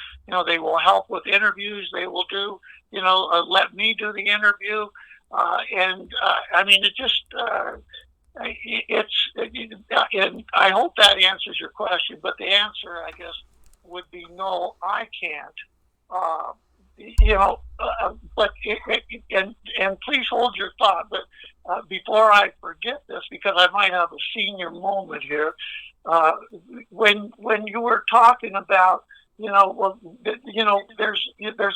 they will help with interviews. They will do, let me do the interview. I mean, it just, and I hope that answers your question, but the answer, I guess, would be no, I can't. But and please hold your thought. But before I forget this, because I might have a senior moment here, when you were talking about, there's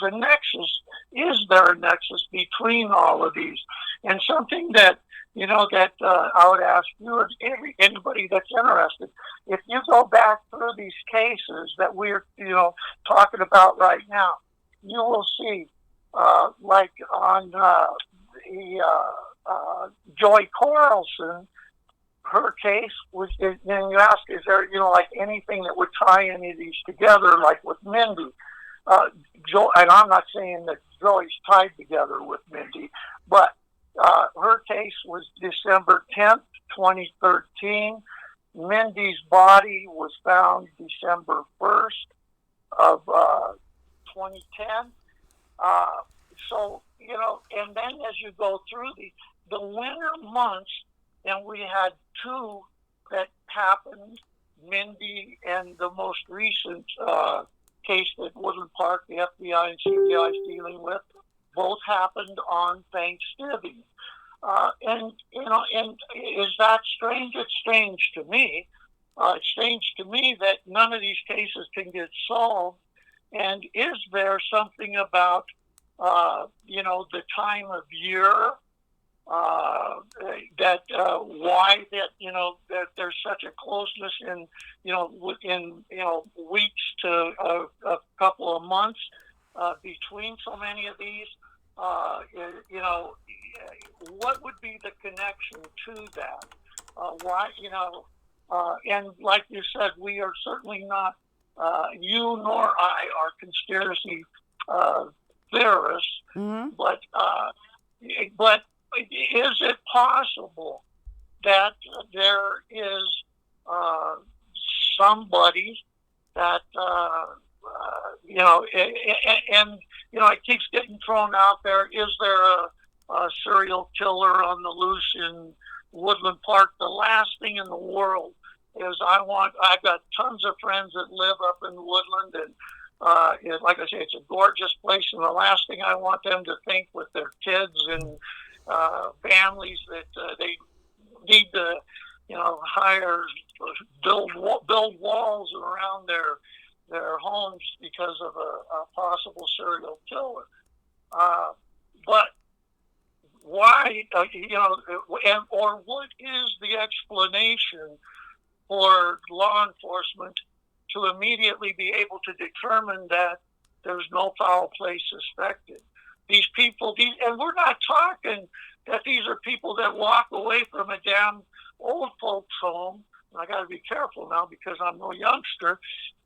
a nexus. Is there a nexus between all of these? And something that I would ask you and anybody that's interested, if you go back through these cases that we're talking about right now, you will see, like on Joy Correlson, her case was, and you ask, is there, like anything that would tie any of these together, like with Mindy? Joy, and I'm not saying that Joy's tied together with Mindy, but her case was December 10th, 2013. Mindy's body was found December 1st of 2010. So, and then as you go through the winter months, and we had two that happened, Mindy and the most recent case that Woodland Park, the FBI and CBI is dealing with, both happened on Thanksgiving. And is that strange? It's strange to me. It's strange to me that none of these cases can get solved. And is there something about, the time of year that why that that there's such a closeness in within weeks to a couple of months between so many of these. What would be the connection to that? Why and like you said, we are certainly not you nor I are conspiracy theorists, Mm-hmm. but is it possible that there is somebody that it keeps getting thrown out there? Is there a serial killer on the loose in Woodland Park? The last thing in the world is I've got tons of friends that live up in Woodland, and like I say, it's a gorgeous place, and the last thing I want them to think with their kids and families that they need to, hire, build walls around their homes because of a possible serial killer. But why, or what is the explanation for law enforcement to immediately be able to determine that there's no foul play suspected? These people, and we're not talking that these are people that walk away from a damn old folks home. I got to be careful now because I'm no youngster,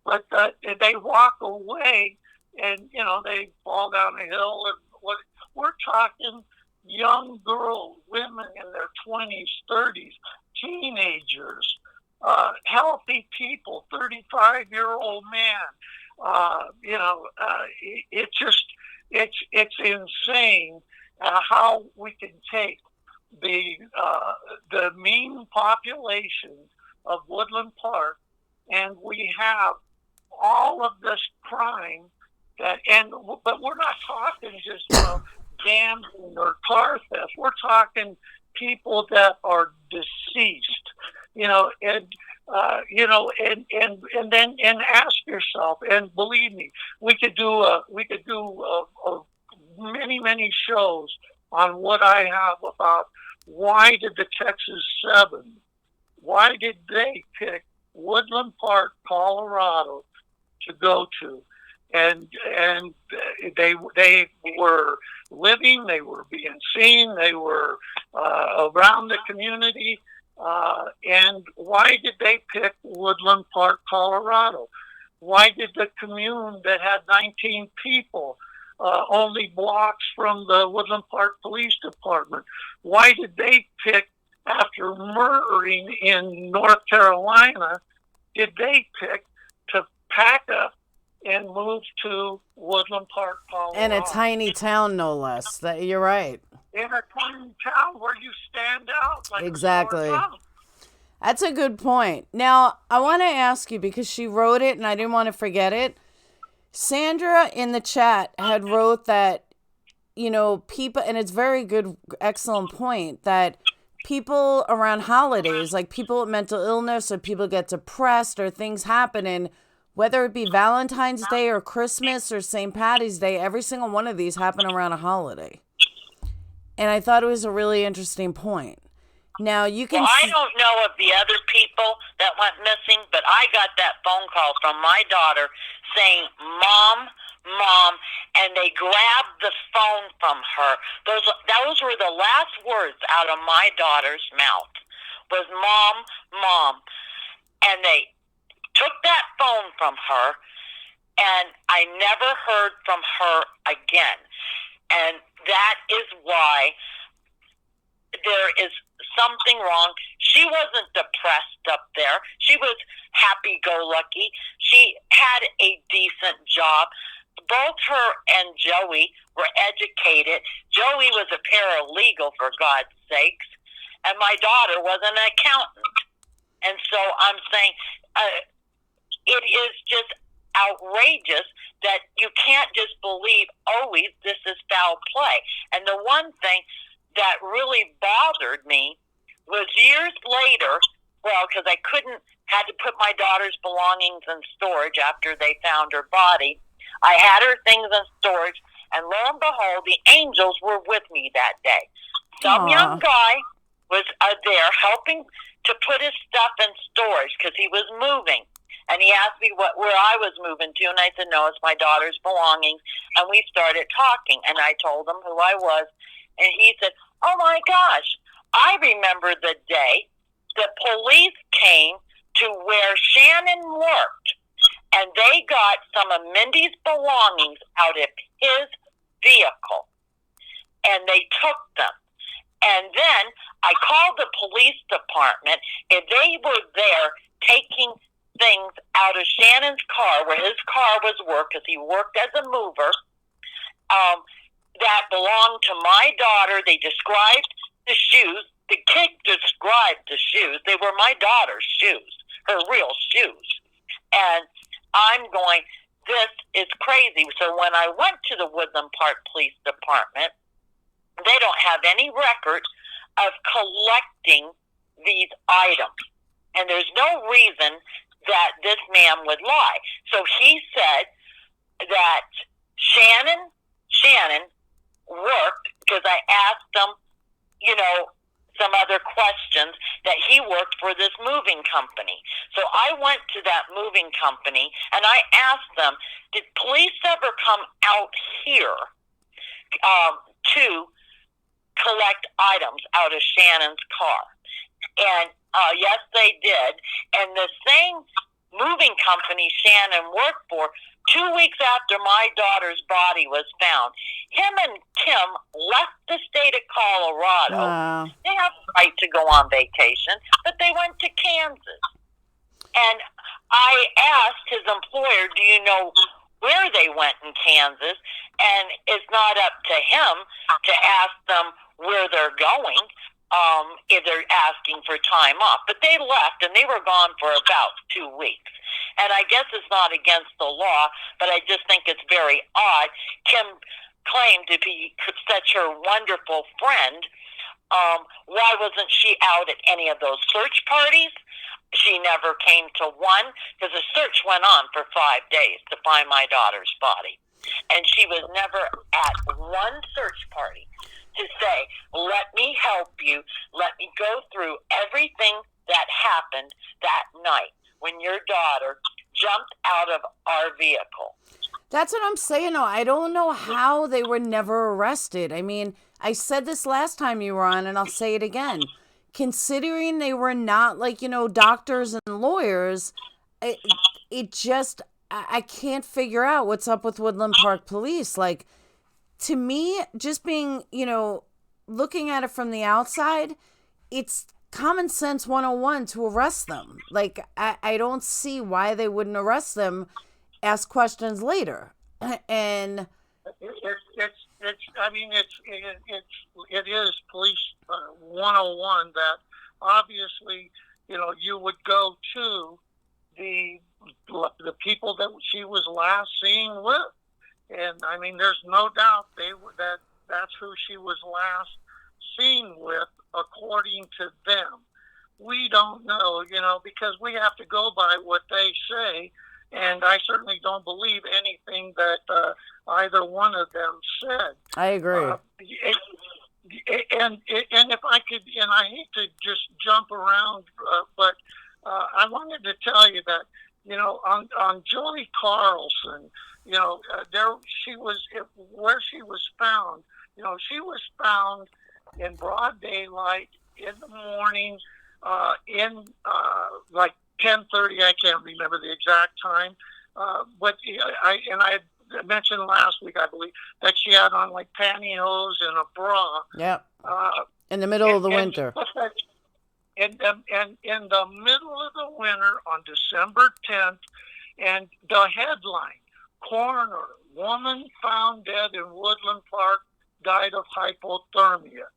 but they walk away and they fall down a hill. And what we're talking, young girls, women in their 20s, 30s, teenagers, healthy people, 35-year-old man. It's insane how we can take the mean population of Woodland Park, and we have all of this crime but we're not talking just gambling or car theft. We're talking people that are deceased, and then ask yourself, and believe me, we could do many shows on what I have about why did the Texas 7, why did they pick Woodland Park, Colorado to go to? And they were living, they were being seen, they were around the community. And why did they pick Woodland Park, Colorado? Why did the commune that had 19 people, only blocks from the Woodland Park Police Department, why did they pick, after murdering in North Carolina, did they pick to pack up and move to Woodland Park, Colorado? And a tiny town, no less. You're right. In a tiny town where you stand out like exactly. a sore thumb. That's a good point. Now, I want to ask you, because she wrote it and I didn't want to forget it. Sandra in the chat had wrote that, people, and it's very good, excellent point, that people around holidays, like people with mental illness or people get depressed or things happen, and whether it be Valentine's Day or Christmas or St. Patty's Day, every single one of these happen around a holiday. And I thought it was a really interesting point. Now, you can I don't know of the other people that went missing, but I got that phone call from my daughter saying, Mom, and they grabbed the phone from her. Those were the last words out of my daughter's mouth, was Mom. And they took that phone from her, and I never heard from her again. And that is why there is something wrong. She wasn't depressed up there. She was happy-go-lucky. She had a decent job. Both her and Joey were educated. Joey was a paralegal, for God's sakes, and my daughter was an accountant. And so I'm saying it is just outrageous that you can't just believe always this is foul play. And the one thing that really bothered me was years later, because I had to put my daughter's belongings in storage after they found her body. I had her things in storage, and lo and behold, the angels were with me that day. Some Aw. young guy was there helping to put his stuff in storage because he was moving. And he asked me where I was moving to, and I said, no, it's my daughter's belongings. And we started talking, and I told him who I was. And he said, oh, my gosh, I remember the day the police came to where Shannon worked, and they got some of Mindy's belongings out of his vehicle, and they took them. And then I called the police department, and they were there taking things out of Shannon's car, where his car was worked, because he worked as a mover, that belonged to my daughter. They described the shoes. The kid described the shoes. They were my daughter's shoes, her real shoes. And I'm going, this is crazy. So when I went to the Woodland Park Police Department, they don't have any record of collecting these items. And there's no reason that this man would lie. So he said that Shannon worked, because I asked him, some other questions, that he worked for this moving company. So I went to that moving company and I asked them, did police ever come out here to collect items out of Shannon's car? And yes, they did. And the same moving company Shannon worked for, 2 weeks after my daughter's body was found, him and Kim left the state of Colorado. Wow. They have the right to go on vacation, but they went to Kansas. And I asked his employer, do you know where they went in Kansas? And it's not up to him to ask them where they're going, if they're asking for time off. But they left, and they were gone for about 2 weeks. And I guess it's not against the law, but I just think it's very odd. Kim claimed to be such her wonderful friend. Why wasn't she out at any of those search parties? She never came to one, because the search went on for 5 days to find my daughter's body. And she was never at one search party to say, let me help you, let me go through everything that happened that night when your daughter jumped out of our vehicle. That's what I'm saying. No, I don't know how they were never arrested. I mean, I said this last time you were on, and I'll say it again. Considering they were not doctors and lawyers, it just, I can't figure out what's up with Woodland Park Police. Like, to me, just being, looking at it from the outside, it's common sense 101 to arrest them. Like, I don't see why they wouldn't arrest them, ask questions later. And it is police 101 that obviously, you would go to the people that she was last seen with. And I mean, there's no doubt that's who she was last seen with, according to them. We don't know, because we have to go by what they say, and I certainly don't believe anything that either one of them said. I agree. And if I could, and I hate to just jump around, but I wanted to tell you that, on Joey Carlson, where she was found. She was found in broad daylight in the morning, in like 10:30. I can't remember the exact time, but I mentioned last week, I believe, that she had on like pantyhose and a bra. Yep. In the middle of the winter. In the middle of the winter on December 10th, and the headline: coroner, woman found dead in Woodland Park, died of hypothermia.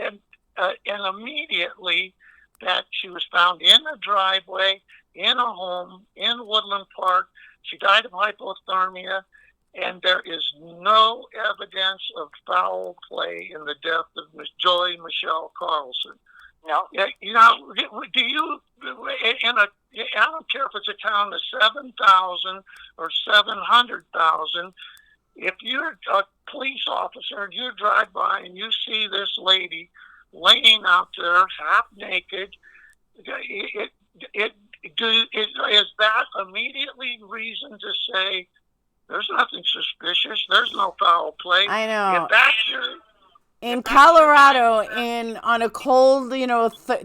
And immediately that she was found in a driveway, in a home, in Woodland Park. She died of hypothermia, and there is no evidence of foul play in the death of Miss Joy Michelle Carlson. No. Do you, I don't care if it's a town of 7,000 or 700,000, if you're a police officer and you drive by and you see this lady laying out there half naked, is that immediately reason to say there's nothing suspicious, there's no foul play? I know. If that's your in Colorado, on a cold,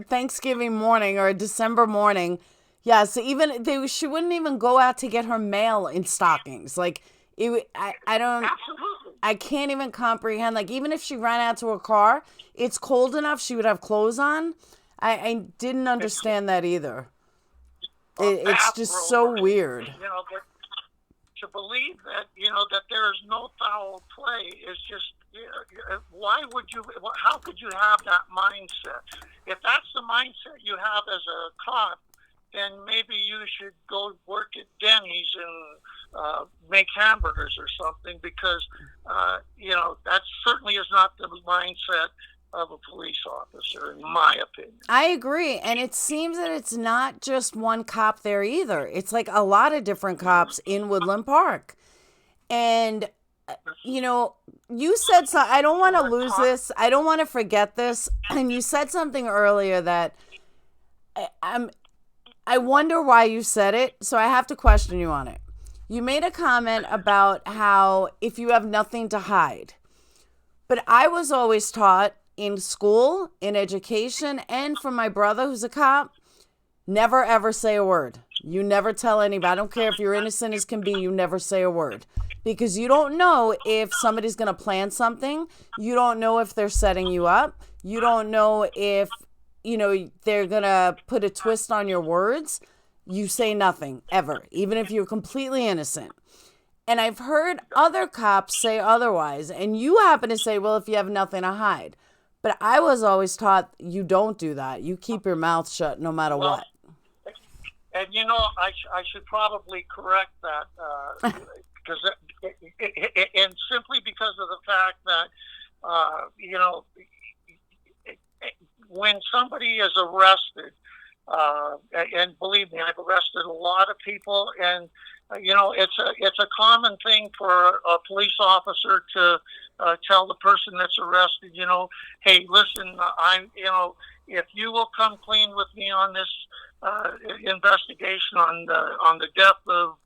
Thanksgiving morning or a December morning, yes, she wouldn't even go out to get her mail in stockings. Like I don't, absolutely. I can't even comprehend. Like even if she ran out to her car, it's cold enough she would have clothes on. I didn't understand that either. It's just so weird. To believe that that there is no foul play is just, why would you? How could you have that mindset? If that's the mindset you have as a cop, then maybe you should go work at Denny's and make hamburgers or something, because that certainly is not the mindset of a police officer, in my opinion. I agree. And it seems that it's not just one cop there either. It's like a lot of different cops in Woodland Park. And, you said so. I don't want to lose this. I don't want to forget this. And you said something earlier that I wonder why you said it. So I have to question you on it. You made a comment about how if you have nothing to hide. But I was always taught in school, in education, and from my brother who's a cop, never ever say a word. You never tell anybody. I don't care if you're innocent as can be, you never say a word. Because you don't know if somebody's going to plan something. You don't know if they're setting you up. You don't know if, they're going to put a twist on your words. You say nothing, ever, even if you're completely innocent. And I've heard other cops say otherwise. And you happen to say, well, if you have nothing to hide. But I was always taught you don't do that. You keep your mouth shut no matter what. And I should probably correct that because and simply because of the fact that when somebody is arrested, and believe me, I've arrested a lot of people, and it's a common thing for a police officer to tell the person that's arrested, hey, listen, if you will come clean with me on this investigation on the death of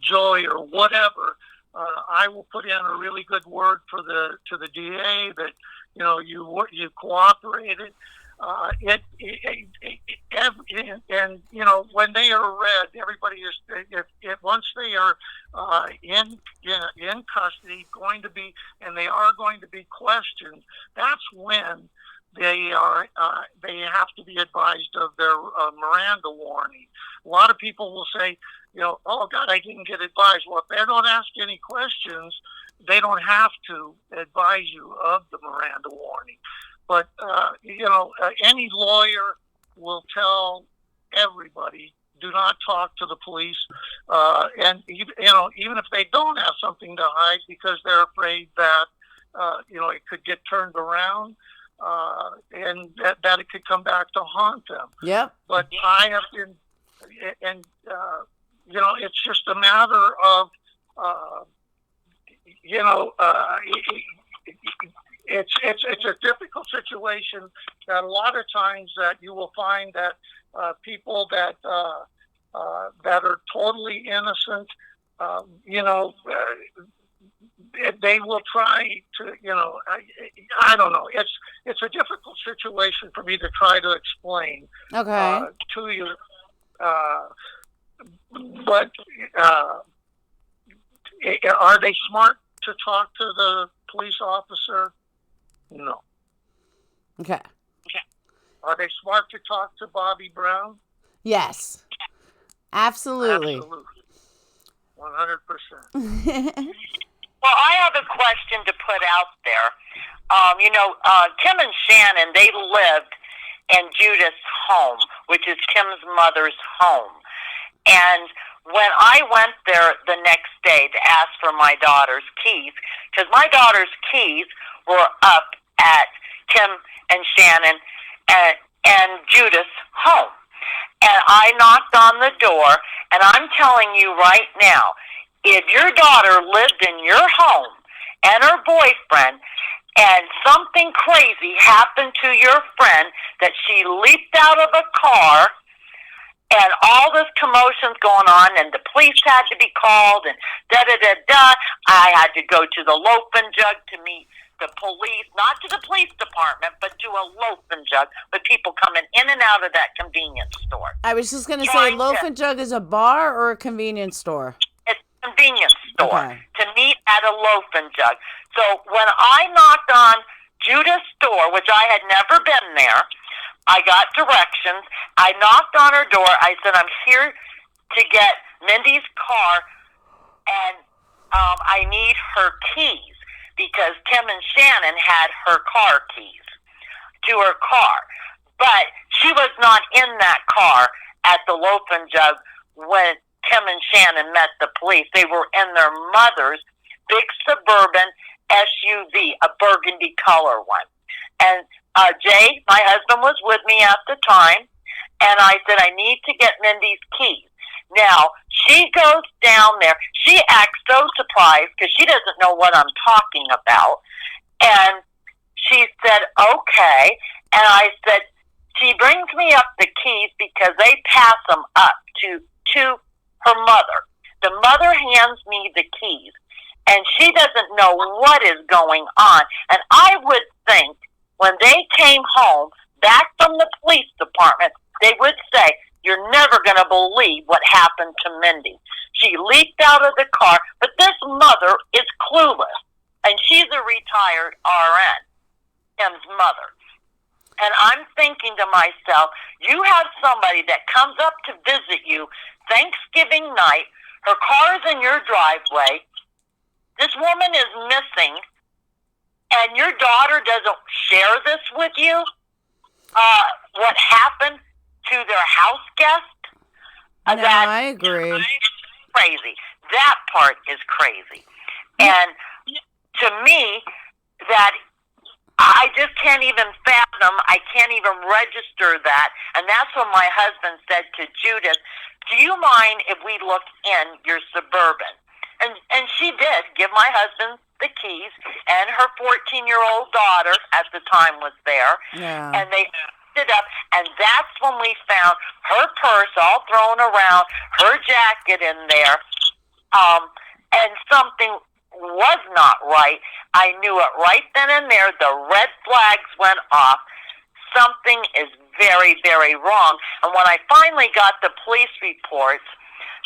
Joy or whatever, I will put in a really good word to the DA that you cooperated. And when they are read, everybody is once they are in custody, they are going to be questioned. That's when they have to be advised of their Miranda warning. A lot of people will say, oh God, I didn't get advised. Well, if they don't ask any questions, they don't have to advise you of the Miranda warning. But, any lawyer will tell everybody, do not talk to the police. And, even if they don't have something to hide because they're afraid that, it could get turned around and that it could come back to haunt them. Yep. But I have been, and, it's just a matter of, it's a difficult situation that a lot of times that you will find that people that are totally innocent, they will try to, I don't know. It's a difficult situation for me to try to explain to you. But are they smart to talk to the police officer? No. Okay. Are they smart to talk to Bobby Brown? Yes. Absolutely. 100%. Well, I have a question to put out there. Kim and Shannon, they lived in Judith's home, which is Kim's mother's home. And when I went there the next day to ask for my daughter's keys, because my daughter's keys were up at Kim and Shannon and Judith's home. And I knocked on the door, and I'm telling you right now, if your daughter lived in your home and her boyfriend, and something crazy happened to your friend, that she leaped out of a car, and all this commotion's going on, and the police had to be called, and da-da-da-da. I had to go to the loafing jug to meet the police, not to the police department, but to a loafing jug, with people coming in and out of that convenience store. I was just going to say, loafing jug is a bar or a convenience store? It's a convenience store. Okay. To meet at a loafing jug. So when I knocked on Judah's store, which I had never been there, I got directions. I knocked on her door. I said, I'm here to get Mindy's car, and I need her keys, because Tim and Shannon had her car keys to her car. But she was not in that car at the loafing jug when Tim and Shannon met the police. They were in their mother's big suburban SUV, a burgundy color one. And Jay, my husband, was with me at the time, and I said, I need to get Mindy's keys. Now, she goes down there. She acts so surprised because she doesn't know what I'm talking about. And she said, okay. And I said, she brings me up the keys because they pass them up to her mother. The mother hands me the keys, and she doesn't know what is going on. And I would think when they came home back from the police department, they would say, you're never going to believe what happened to Mindy. She leaped out of the car, but this mother is clueless, and she's a retired RN, Tim's mother. And I'm thinking to myself, you have somebody that comes up to visit you Thanksgiving night, her car is in your driveway, this woman is missing, and your daughter doesn't share this with you, what happened to their house guest? No, I agree. Crazy. That part is crazy. And to me, that I just can't even fathom, I can't even register that. And that's when my husband said to Judith, do you mind if we look in your Suburban? And she did give my husband the keys, and her 14-year-old daughter at the time was there. Yeah. And they it up, and that's when we found her purse all thrown around, her jacket in there, and something was not right. I knew it right then and there. The red flags went off. Something is very, very wrong. And when I finally got the police reports,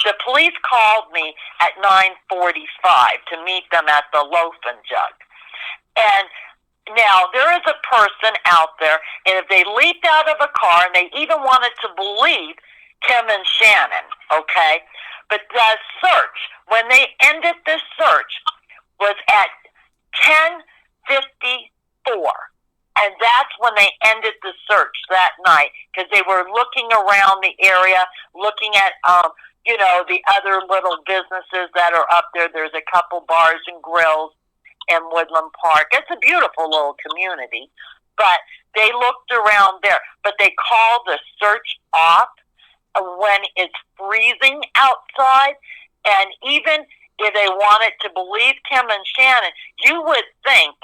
the police called me at 9:45 to meet them at the Loafing Jug. And now, there is a person out there, and if they leaped out of a car, and they even wanted to believe Tim and Shannon, okay? But the search, when they ended the search, was at 10:54. And that's when they ended the search that night, because they were looking around the area, looking at, the other little businesses that are up there. There's a couple bars and grills in Woodland Park. It's a beautiful little community, but they looked around there. But they called the search off when it's freezing outside, and even if they wanted to believe Tim and Shannon, you would think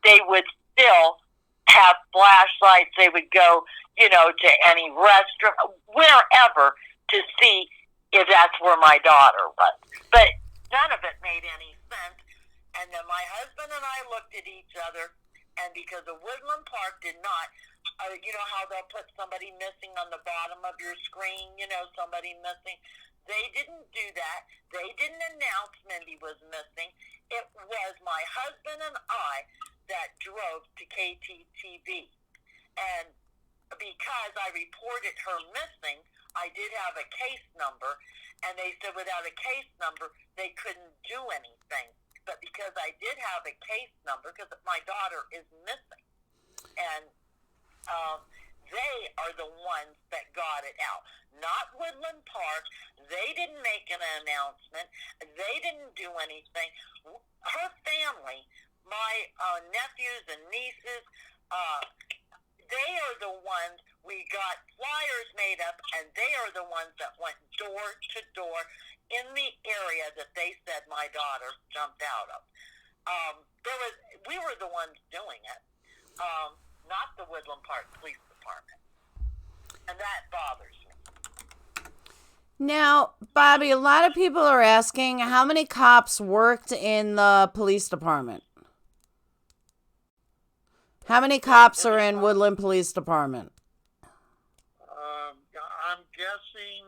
they would still have flashlights. They would go, to any restaurant, wherever, to see if that's where my daughter was. But none of it made any sense. And then my husband and I looked at each other, and because the Woodland Park did not, you know how they'll put somebody missing on the bottom of your screen, somebody missing. They didn't do that. They didn't announce Mindy was missing. It was my husband and I that drove to KTTV. And because I reported her missing, I did have a case number, and they said without a case number, they couldn't do anything. But because I did have a case number, because my daughter is missing, and they are the ones that got it out, not Woodland Park. They didn't make an announcement. They didn't do anything. Her family, my nephews and nieces, they are the ones, we got flyers made up, and they are the ones that went door to door in the area that they said my daughter jumped out of. We were the ones doing it, not the Woodland Park Police Department, and that bothers me. Now, Bobby, a lot of people are asking how many cops worked in the police department. How many cops are in Woodland Police Department? I'm guessing,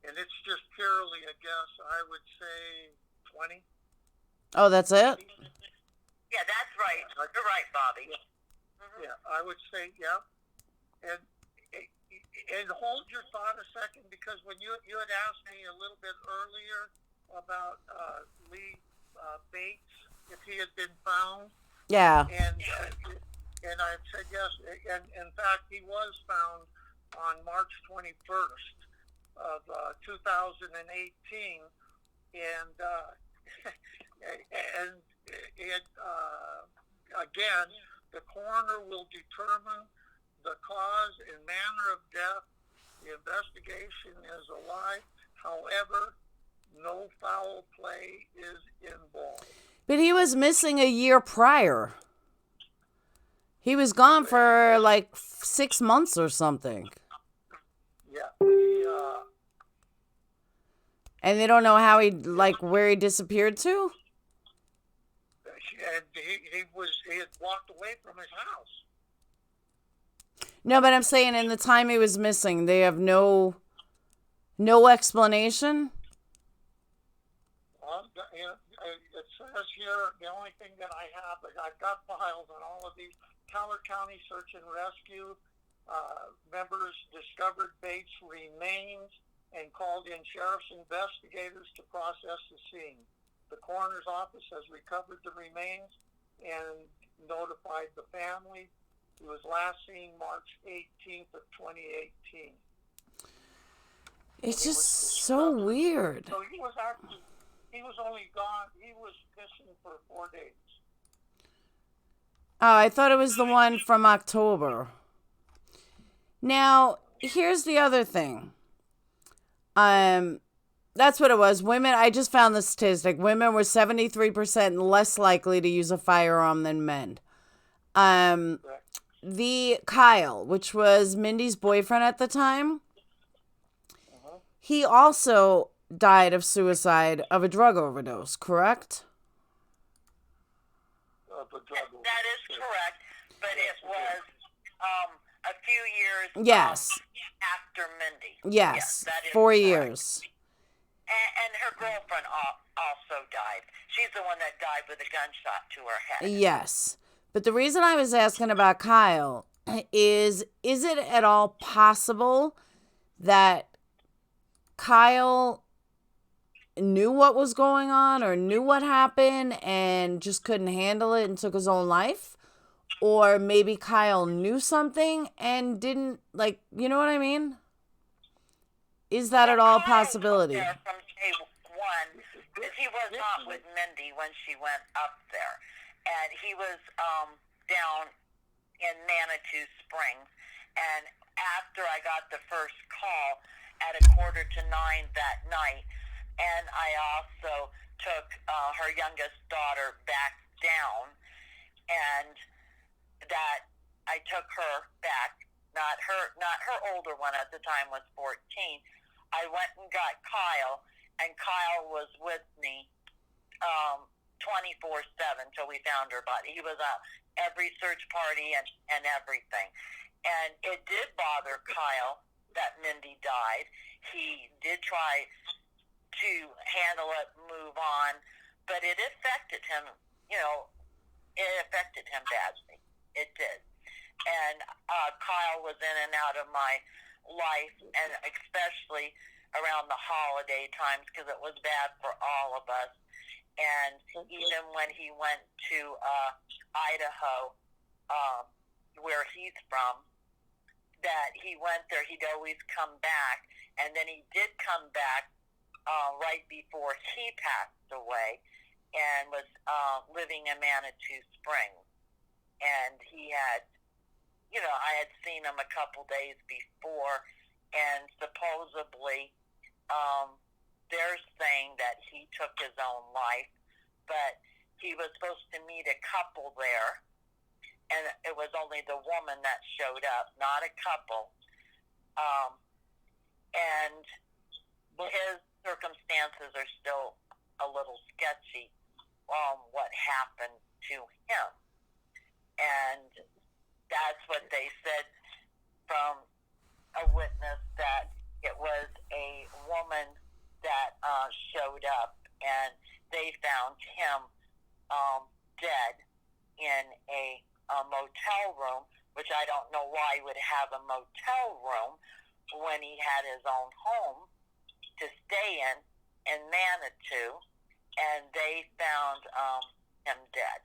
and it's just purely a guess, I would say 20. Oh, that's it? Yeah, that's right. You're right, Bobby. Mm-hmm. Yeah, I would say, yeah. And hold your thought a second, because when you had asked me a little bit earlier about Lee Bates, if he had been found. Yeah. And I said yes. And in fact, he was found on March 21st of 2018. And again, the coroner will determine the cause and manner of death. The investigation is alive. However, no foul play is involved. But he was missing a year prior. He was gone for like 6 months or something. Yeah. And they don't know how where he disappeared to? And he had walked away from his house. No, but I'm saying in the time he was missing, they have no explanation. Well, it says here, the only thing that I have, I've got files on all of these. Tyler County Search and Rescue members discovered Bates' remains and called in sheriff's investigators to process the scene. The coroner's office has recovered the remains and notified the family. He was last seen March 18th of 2018. It's just so weird. So he was only gone, he was missing for 4 days. Oh, I thought it was the one from October. Now, here's the other thing. That's what it was. Women, I just found the statistic. Women were 73% less likely to use a firearm than men. The Kyle, which was Mindy's boyfriend at the time, he also died of suicide of a drug overdose, correct? That is correct, but it was a few years after Mindy. Yes, that is 4 correct. years. And her girlfriend also died. She's the one that died with a gunshot to her head. Yes. But the reason I was asking about Kyle is it at all possible that Kyle knew what was going on or knew what happened and just couldn't handle it and took his own life? Or maybe Kyle knew something and didn't, you know what I mean? Is that at all a possibility? Kyle was there from day one, because he was not with Mindy when she went up there. And he was down in Manitou Springs. And after I got the first call at 8:45 that night, and I also took her youngest daughter back down, and that I took her back, not her older one at the time was 14. I went and got Kyle, and Kyle was with me 24/7 till we found her body. He was at every search party and everything. And it did bother Kyle that Mindy died. He did try to handle it, move on, but it affected him, it affected him badly. It did. And Kyle was in and out of my life, and especially around the holiday times, because it was bad for all of us. And even when he went to Idaho, where he's from, that he went there, he'd always come back. And then he did come back right before he passed away and was living in Manitou Springs. And he had, I had seen him a couple days before, and supposedly they're saying that he took his own life, but he was supposed to meet a couple there, and it was only the woman that showed up, not a couple. And his circumstances are still a little sketchy on what happened to him. And that's what they said from a witness, that it was a woman that showed up, and they found him dead in a motel room, which I don't know why he would have a motel room when he had his own home to stay in Manitou, and they found him dead.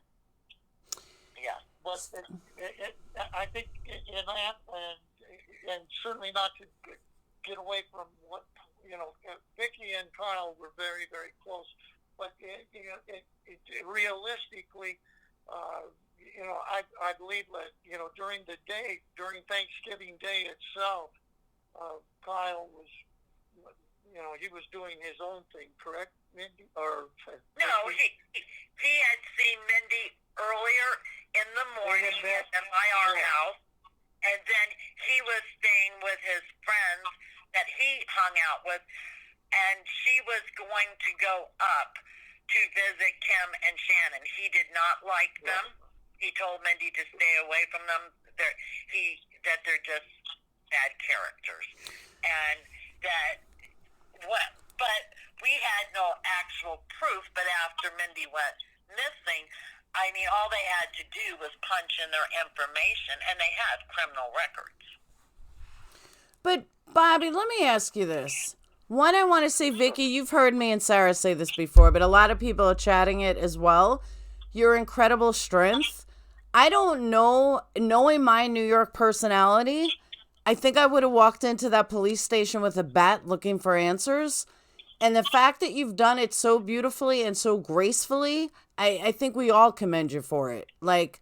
Yeah. But I think in that, and certainly not to get away from what, Vicki and Kyle were very, very close, but realistically, I believe that, during the day, during Thanksgiving Day itself, Kyle was, he was doing his own thing, correct, Mindy? Or no, he had seen Mindy earlier in the morning at our house, and then he was staying with his friends that he hung out with, and she was going to go up to visit Kim and Shannon. He did not like them. He told Mindy to stay away from them. That they're just bad characters, and that but we had no actual proof. But after Mindy went missing, I mean, all they had to do was punch in their information, and they had criminal records. But, Bobby, let me ask you this. One, I want to say, Vicki, you've heard me and Sarah say this before, but a lot of people are chatting it as well. Your incredible strength. I don't know, knowing my New York personality, I think I would have walked into that police station with a bat looking for answers. And the fact that you've done it so beautifully and so gracefully, I think we all commend you for it. Like,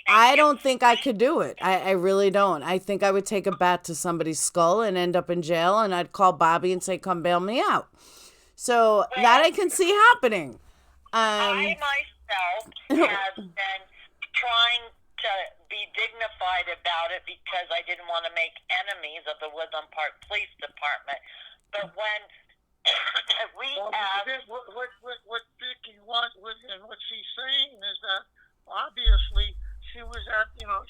I don't think I could do it. I really don't. I think I would take a bat to somebody's skull and end up in jail, and I'd call Bobby and say, come bail me out. So that I can see happening. I myself have been trying to be dignified about it because I didn't want to make enemies of the Woodland Park Police Department. But when what Vicki wants and what she's saying is that obviously she was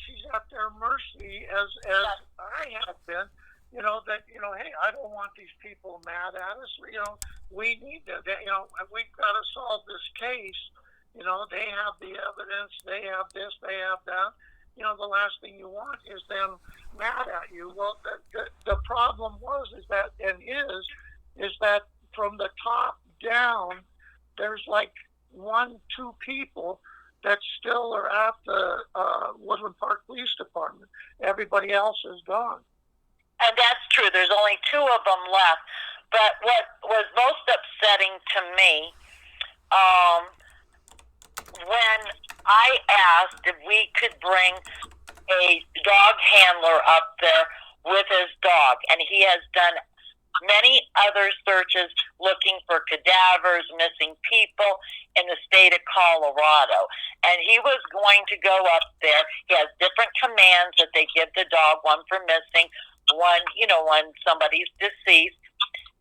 she's at their mercy as I have been. Hey, I don't want these people mad at us. We need to. We've got to solve this case. They have the evidence. They have this. They have that. The last thing you want is them mad at you. Well, the problem is that from the top down, there's like 1-2 people that still are at the Woodland Park Police Department. Everybody else is gone. And that's true. There's only 2 of them left. But what was most upsetting to me, when I asked if we could bring a dog handler up there with his dog, and he has done many other searches looking for cadavers, missing people in the state of Colorado. And he was going to go up there. He has different commands that they give the dog, one for missing, one, when somebody's deceased.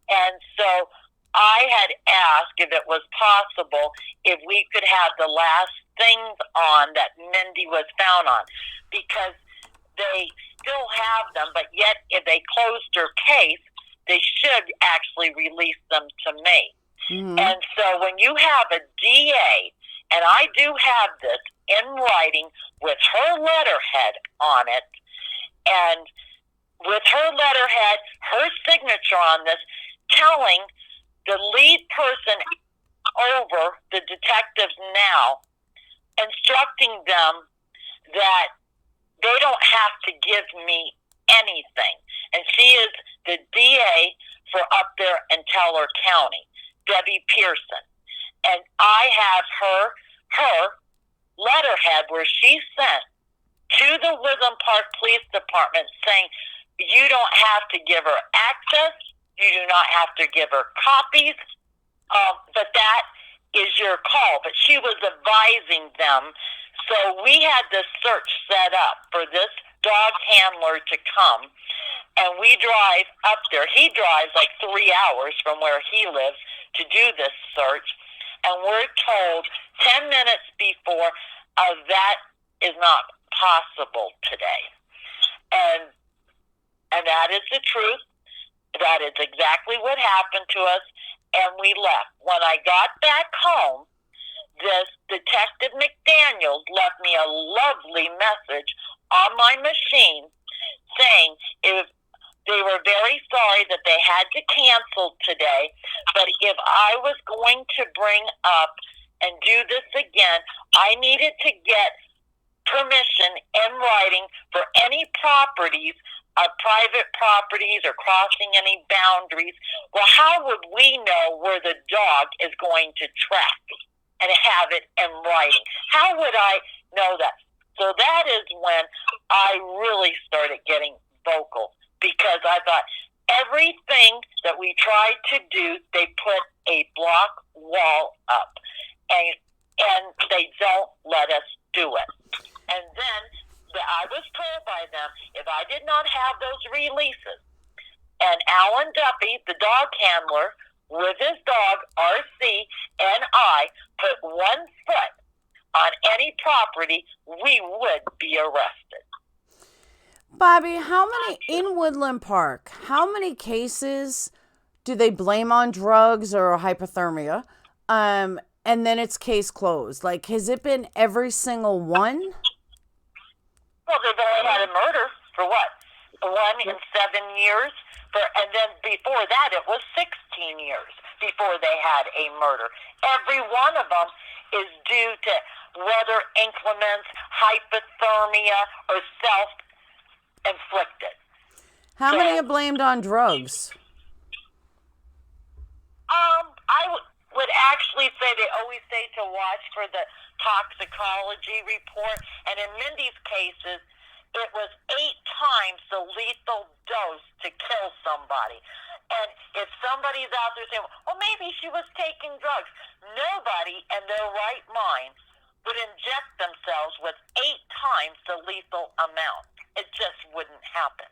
And so I had asked if it was possible if we could have the last things on that Mindy was found on, because they still have them, but yet if they closed her case, they should actually release them to me. Mm-hmm. And so when you have a DA, and I do have this in writing with her letterhead on it, and with her letterhead, her signature on this, telling the lead person over, the detectives now, instructing them that they don't have to give me anything. And she is the DA for up there in Teller County, Debbie Pearson. And I have her letterhead where she sent to the Woodland Park Police Department saying, You don't have to give her access. You do not have to give her copies. But that is your call. But she was advising them. So we had the search set up for this dog handler to come. And we drive up there. He drives like 3 hours from where he lives to do this search. And we're told 10 minutes before, that is not possible today. And that is the truth. That is exactly what happened to us. And we left. When I got back home, this Detective McDaniels left me a lovely message on my machine saying if they were very sorry that they had to cancel today, but if I was going to bring up and do this again, I needed to get permission in writing for any properties, private properties or crossing any boundaries. Well, how would we know where the dog is going to track and have it in writing? How would I know that? So that is when I really started getting vocal, because I thought everything that we tried to do, they put a block wall up, and they don't let us do it. And then I was told by them, if I did not have those releases, and Alan Duffy, the dog handler, with his dog, RC, and I put 1 foot on any property, we would be arrested. Bobby, in Woodland Park, how many cases do they blame on drugs or hypothermia? And then it's case closed. Like, has it been every single one? Well, they've only had a murder for what? 1 in 7 years? And then before that, it was 16 years before they had a murder. Every one of them is due to weather inclements, hypothermia, or self-inflicted. How many are blamed on drugs? I would actually say they always say to watch for the toxicology report. And in Mindy's cases, it was 8 times the lethal dose to kill somebody. And if somebody's out there saying, well, maybe she was taking drugs, nobody in their right mind would inject themselves with 8 times the lethal amount. It just wouldn't happen.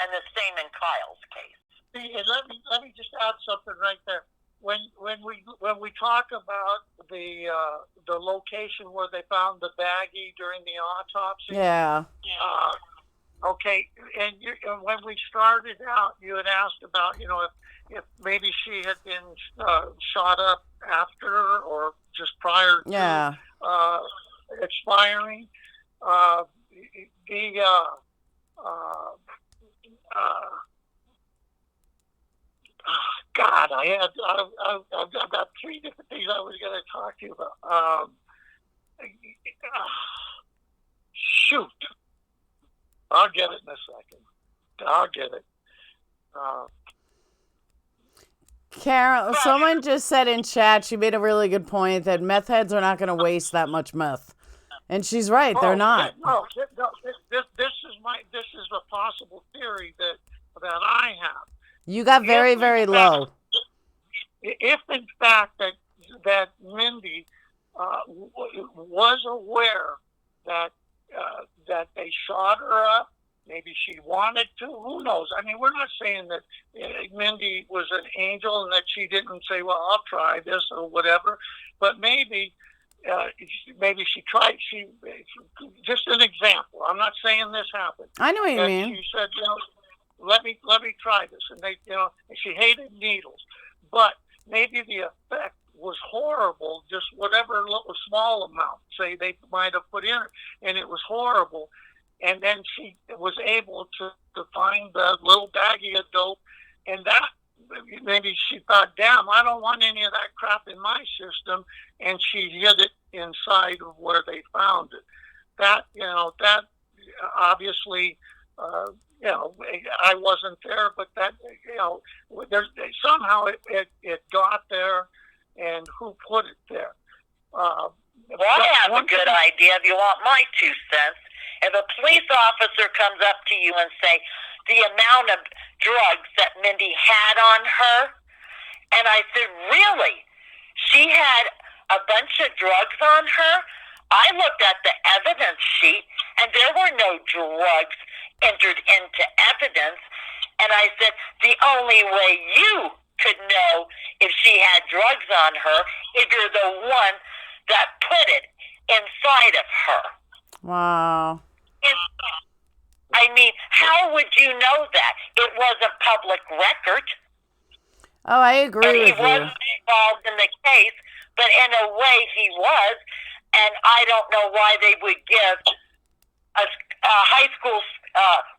And the same in Kyle's case. Let me just add something right there. When we talk about the location where they found the baggie during the autopsy, yeah. Okay, and when we started out, you had asked about if maybe she had been shot up after or just prior to expiring. God, I've got 3 different things I was going to talk to you about. Shoot. I'll get it in a second. I'll get it. Carol, someone just said in chat, she made a really good point that meth heads are not going to waste that much meth. And she's right, they're not. No, this is a possible theory that I have. You got very, very low. If in fact that Mindy was aware that they shot her up, maybe she wanted to. Who knows? I mean, we're not saying that Mindy was an angel and that she didn't say, "Well, I'll try this" or whatever. But maybe she tried. She just an example. I'm not saying this happened. I know what you mean. She said, let me try this, and she hated needles, but maybe the effect was horrible. Just whatever little small amount, say they might have put in, and it was horrible, and then she was able to find the little baggie of dope, and that maybe she thought, damn, I don't want any of that crap in my system, and she hid it inside of where they found it. That obviously. I wasn't there, but that somehow it got there, and who put it there? Well, I have a good idea. If you want my 2 cents, if a police officer comes up to you and say, the amount of drugs that Mindy had on her. And I said, really? She had a bunch of drugs on her? I looked at the evidence sheet, and there were no drugs entered into evidence. And I said, the only way you could know if she had drugs on her if you're the one that put it inside of her. Wow. I mean, how would you know that? It was a public record. Oh, I agree And he with you. wasn't involved in the case, but in a way he was. And I don't know why they would give a high school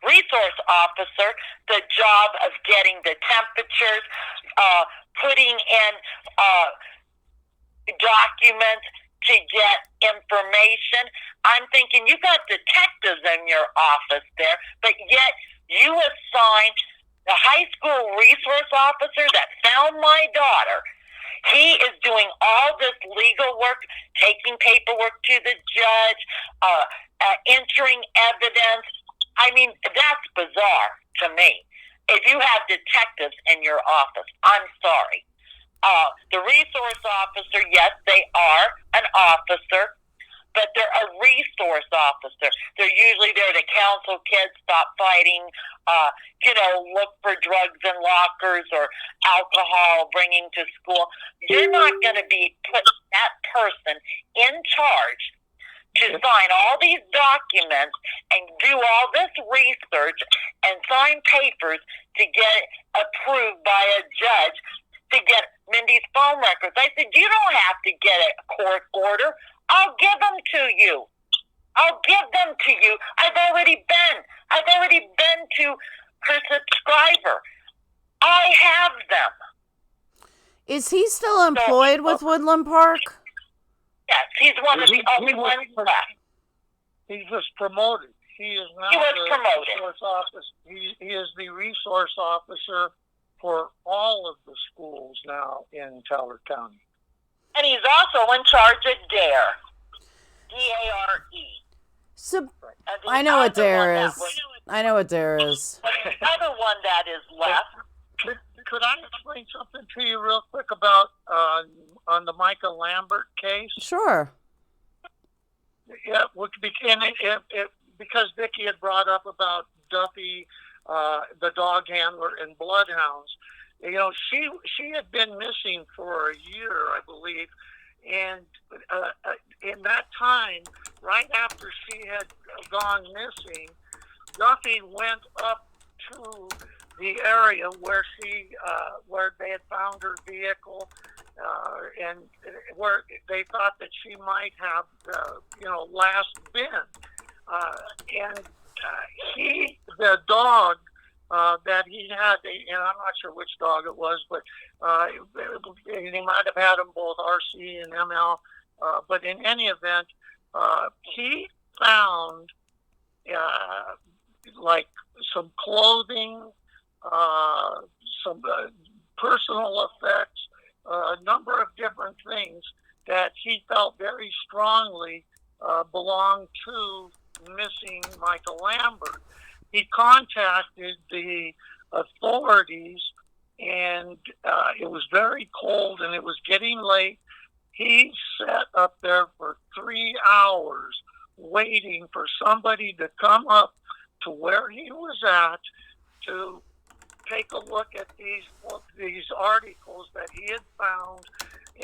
resource officer the job of getting the temperatures, putting in documents to get information. I'm thinking, you got detectives in your office there, but yet you assigned the high school resource officer that found my daughter. He is doing all this legal work, taking paperwork to the judge, entering evidence. I mean, that's bizarre to me. If you have detectives in your office, I'm sorry. The resource officer, yes, they are an officer, but they're a resource officer. They're usually there to counsel kids, stop fighting, look for drugs in lockers or alcohol bringing to school. You're not going to be putting that person in charge to sign all these documents and do all this research and sign papers to get it approved by a judge to get Mindy's phone records. I said, you don't have to get a court order. I'll give them to you. I'll give them to you. I've already been to her subscriber. I have them. Is he still employed with Woodland Park? Yes, he's one of the only ones left. He was promoted. He is now resource officer. He is the resource officer for all of the schools now in Teller County. And he's also in charge of DARE. DARE. So, I know what DARE is. I know what DARE is. The other one that is left. Could I explain something to you real quick about on the Micah Lambert case? Sure. Yeah, because Vicki had brought up about Duffy, the dog handler, and bloodhounds. You know, she had been missing for a year, I believe, and in that time, right after she had gone missing, Duffy went up to the area where where they had found her vehicle, and where they thought that she might have, last been. And the dog that he had, and I'm not sure which dog it was, but he might have had them both, RC and ML. But in any event, he found like some clothing, some personal effects, a number of different things that he felt very strongly belonged to missing Michael Lambert. He contacted the authorities, and it was very cold and it was getting late. He sat up there for 3 hours waiting for somebody to come up to where he was at to take a look at these articles that he had found,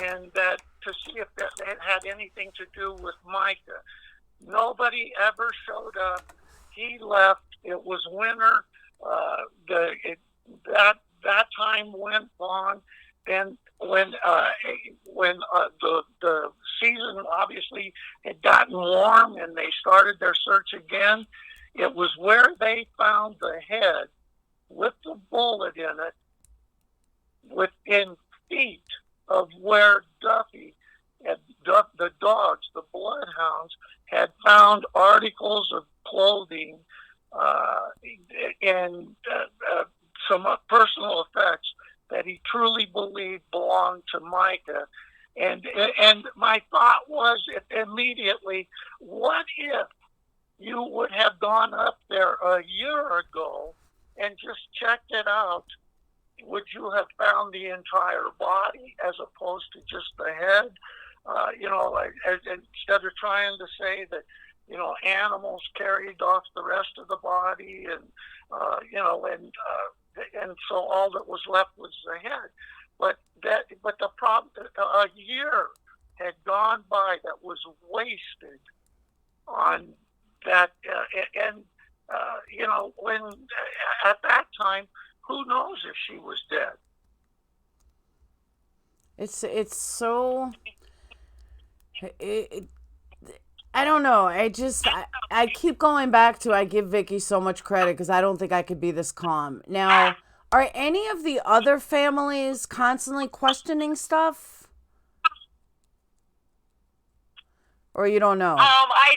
and that to see if that had anything to do with Micah. Nobody ever showed up. He left. It was winter. That time went on. Then when the season obviously had gotten warm and they started their search again, it was where they found the head with the bullet in it within feet of where Duffy and the dogs, the bloodhounds, had found articles of clothing and some personal effects that he truly believed belonged to Micah. And my thought was immediately, what if you would have gone up there a year ago and just checked it out, would you have found the entire body as opposed to just the head? Instead of trying to say that, animals carried off the rest of the body, and so all that was left was the head. But the problem, a year had gone by that was wasted on that, when at that time, who knows if she was dead? It's so. I don't know. I keep going back to, I give Vicki so much credit because I don't think I could be this calm. Now, are any of the other families constantly questioning stuff? Or you don't know? I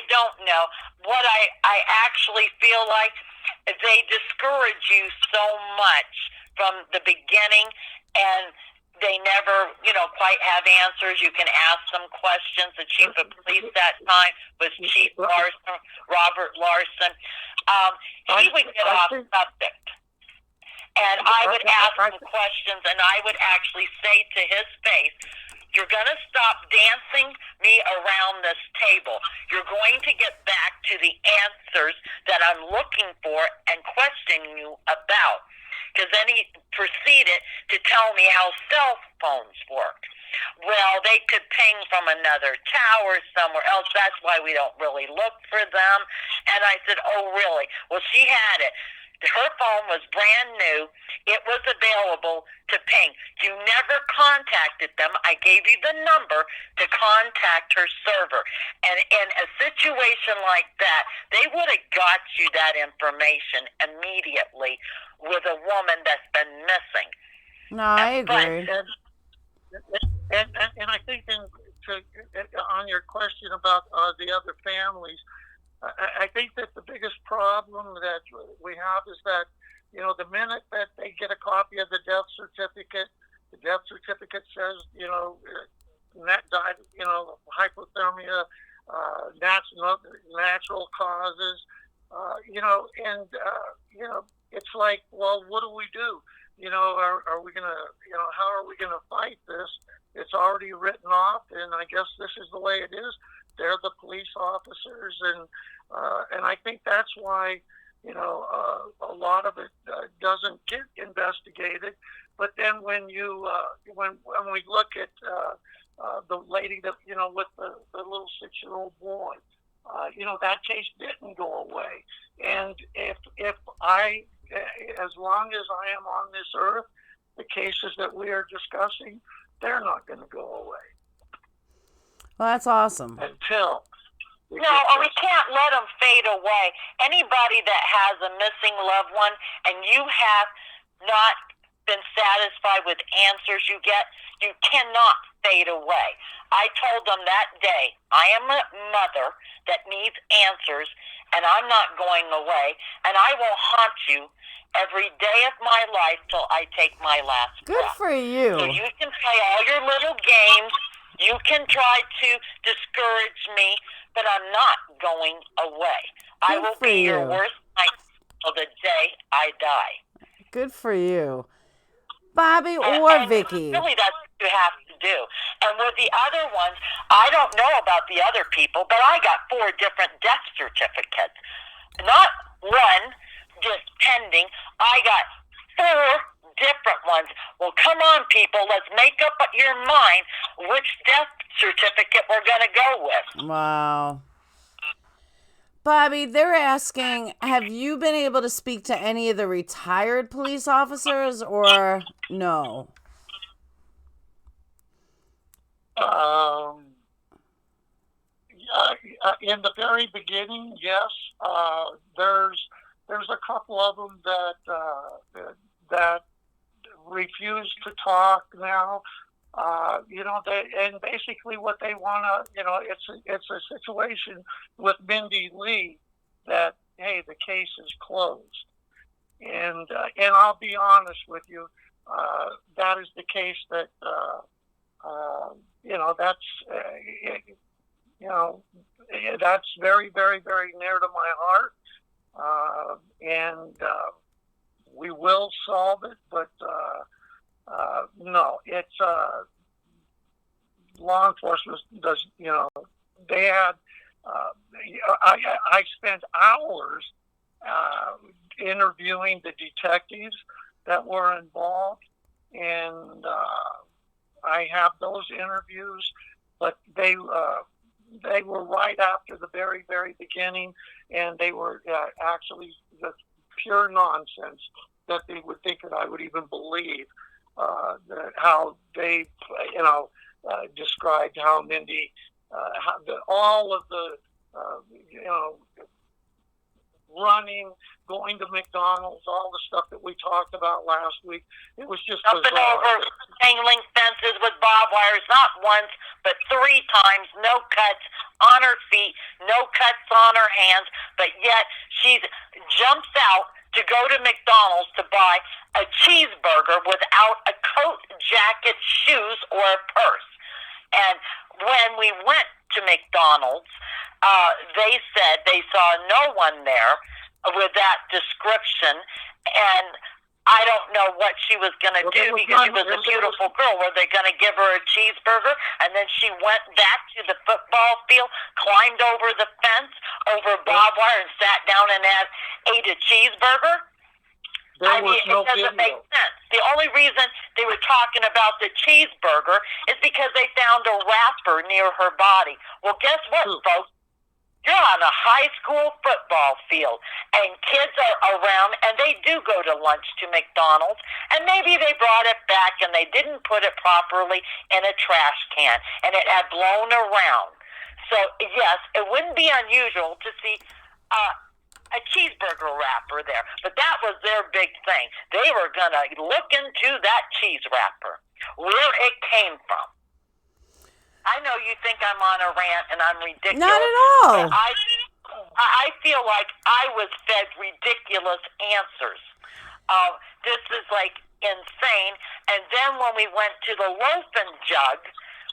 don't know. What I actually feel like they discourage you so much from the beginning, and they never, quite have answers. You can ask them questions. The chief of police that time was Chief Larson, Robert Larson. He would get off subject. And I would ask him questions, and I would actually say to his face, "You're going to stop dancing me around this table. You're going to get back to the answers that I'm looking for and questioning you about." Because then he proceeded to tell me how cell phones work. Well, they could ping from another tower somewhere else. That's why we don't really look for them. And I said, "Oh, really?" Well, she had it. Her phone was brand new. It was available to ping. You never contacted them. I gave you the number to contact her server. And in a situation like that, they would have got you that information immediately with a woman that's been missing. No, I agree. And I think on your question about the other families, I think that the biggest problem that we have is that, the minute that they get a copy of the death certificate says, Nat died, hypothermia, natural causes, it's like, well, what do we do? Are we going to, how are we going to fight this? It's already written off, and I guess this is the way it is. They're the police officers, and I think that's why, a lot of it doesn't get investigated. But then when we look at the lady that, with the little 6-year-old boy, that case didn't go away. And if as long as I am on this earth, the cases that we are discussing, they're not going to go away. Well, that's awesome. Until we can't let them fade away. Anybody that has a missing loved one and you have not been satisfied with answers you get, you cannot fade away. I told them that day, I am a mother that needs answers, and I'm not going away, and I will haunt you every day of my life till I take my last breath. Good for you. So you can play all your little games. You can try to discourage me, but I'm not going away. I will be your worst nightmare till the day I die. Good for you. Bobby or Vicki. Really, that's what you have to do. And with the other ones, I don't know about the other people, but I got 4 different death certificates. Not one just pending. I got 4 different ones. Well, come on, people. Let's make up your mind which death certificate we're going to go with. Wow. Bobby, they're asking, have you been able to speak to any of the retired police officers or no? In the very beginning, yes. There's a couple of them that refuse to talk now. And basically what they want to, it's a situation with Mindy Lee that, hey, the case is closed. And I'll be honest with you, that is the case that, that's very, very, very near to my heart. and we will solve it. But no, it's law enforcement does. They had. I spent hours interviewing the detectives that were involved, and I have those interviews, but they were right after the very, very beginning, and they were actually just pure nonsense that they would think that I would even believe how they, described how Mindy, all of the, running, going to McDonald's, all the stuff that we talked about last week. It was just up and over dangling fences with barbed wires, not once, but 3 times, no cuts on her feet, no cuts on her hands, but yet she jumps out to go to McDonald's to buy a cheeseburger without a coat, jacket, shoes, or a purse. And when we went to McDonald's, they said they saw no one there with that description, and I don't know what she was going to do because she was a beautiful girl. Were they going to give her a cheeseburger? And then she went back to the football field, climbed over the fence, over barbed wire, and sat down and ate a cheeseburger? It doesn't make sense. The only reason they were talking about the cheeseburger is because they found a wrapper near her body. Well, guess what, folks? You're on a high school football field, and kids are around, and they do go to lunch to McDonald's, and maybe they brought it back and they didn't put it properly in a trash can, and it had blown around. So, yes, it wouldn't be unusual to see a cheeseburger wrapper there, but that was their big thing. They were going to look into that cheese wrapper, where it came from. I know you think I'm on a rant and I'm ridiculous. Not at all. I feel like I was fed ridiculous answers. This is like insane. And then when we went to the loaf and jug,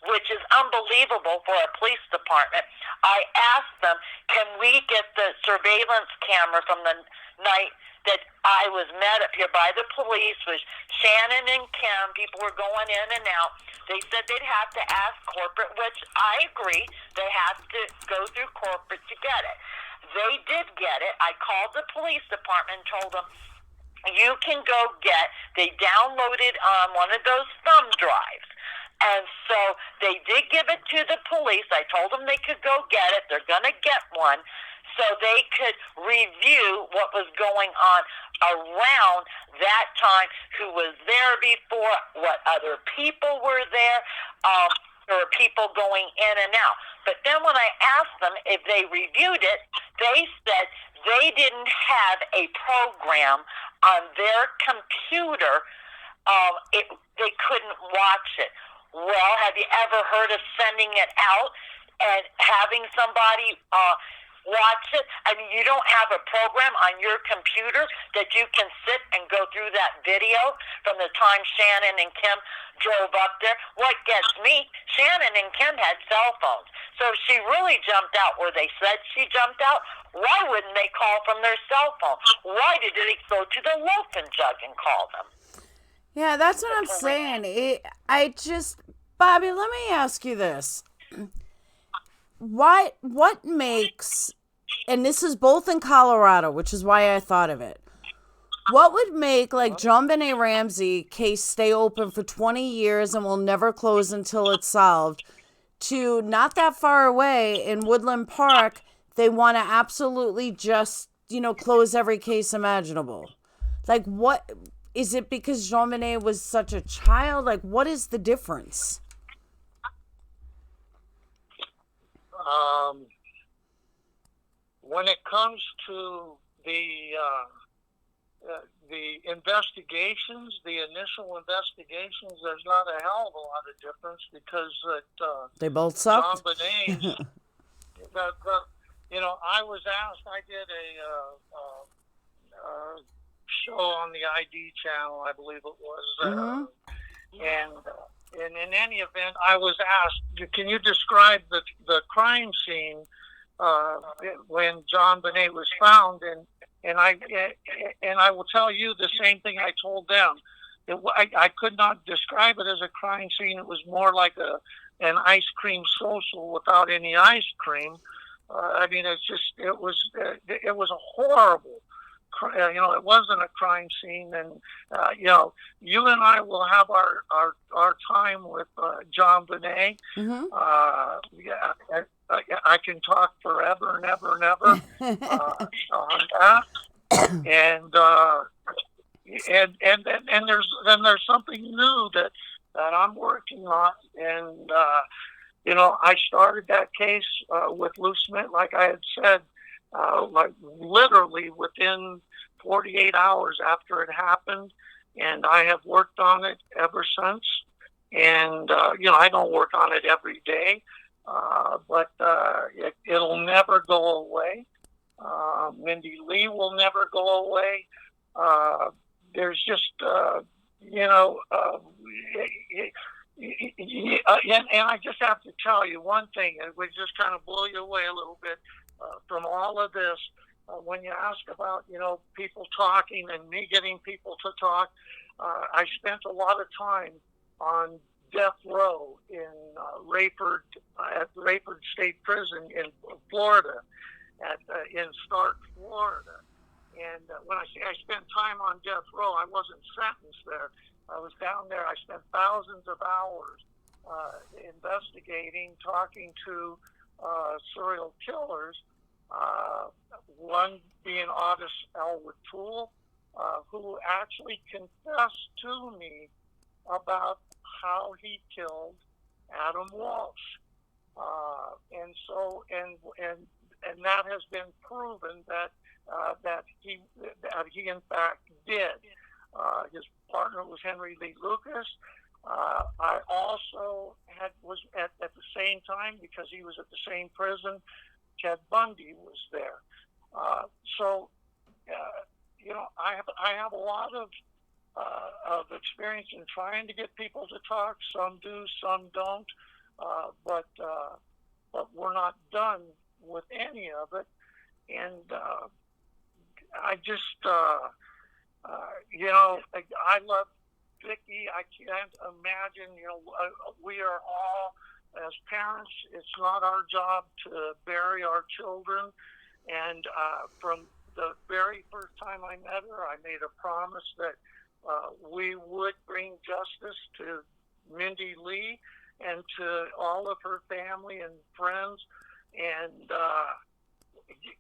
which is unbelievable for a police department, I asked them, can we get the surveillance camera from the night that I was met up here by the police with Shannon and Kim? People were going in and out. They said they'd have to ask corporate, which I agree. They have to go through corporate to get it. They did get it. I called the police department and told them, you can go get, they downloaded on one of those thumb drives. And so they did give it to the police. I told them they could go get it. They're going to get one so they could review what was going on around that time, who was there before, what other people were there. There were people going in and out. But then when I asked them if they reviewed it, they said they didn't have a program on their computer. They couldn't watch it. Well, have you ever heard of sending it out and having somebody watch it? I mean, you don't have a program on your computer that you can sit and go through that video from the time Shannon and Kim drove up there. What gets me, Shannon and Kim had cell phones. So if she really jumped out where they said she jumped out, why wouldn't they call from their cell phone? Why did they go to the loaf and jug and call them? Yeah, that's what I'm saying. Bobby, let me ask you this. What makes, and this is both in Colorado, which is why I thought of it. What would make, like, JonBenet Ramsey case stay open for 20 years and will never close until it's solved, to not that far away in Woodland Park, they want to absolutely just, close every case imaginable? Like, what... Is it because JonBenet was such a child? Like, what is the difference? When it comes to the investigations, the initial investigations, there's not a hell of a lot of difference because they both sucked. JonBenet, I was asked. I did a show on the ID channel, I believe it was, and in any event, I was asked, can you describe the crime scene when JonBenet was found? and I will tell you the same thing I told them. I could not describe it as a crime scene. It was more like an ice cream social without any ice cream. I mean, it was a horrible. It wasn't a crime scene, and you and I will have our time with JonBenet. Mm-hmm. Yeah, I can talk forever and ever and ever on that, and there's something new that I'm working on, and I started that case with Lou Smith, like I had said, like literally within 48 hours after it happened, and I have worked on it ever since. And I don't work on it every day, but it'll never go away. Mindy Lee will never go away. There's just, and I just have to tell you one thing, it would just kind of blow you away a little bit from all of this. When you ask about, people talking and me getting people to talk, I spent a lot of time on death row in at Rayford State Prison in Florida, in Stark, Florida. And when I say I spent time on death row, I wasn't sentenced there. I was down there. I spent thousands of hours investigating, talking to serial killers, one being Otis Elwood Toole, who actually confessed to me about how he killed Adam Walsh. And that has been proven that he in fact did. His partner was Henry Lee Lucas. I also was at the same time, because he was at the same prison, Ted Bundy was there. I have a lot of experience in trying to get people to talk. Some do, some don't. But we're not done with any of it. And I just, I love Vicki. I can't imagine, we are all, as parents, it's not our job to bury our children. And from the very first time I met her, I made a promise that we would bring justice to Mindy Lee and to all of her family and friends. And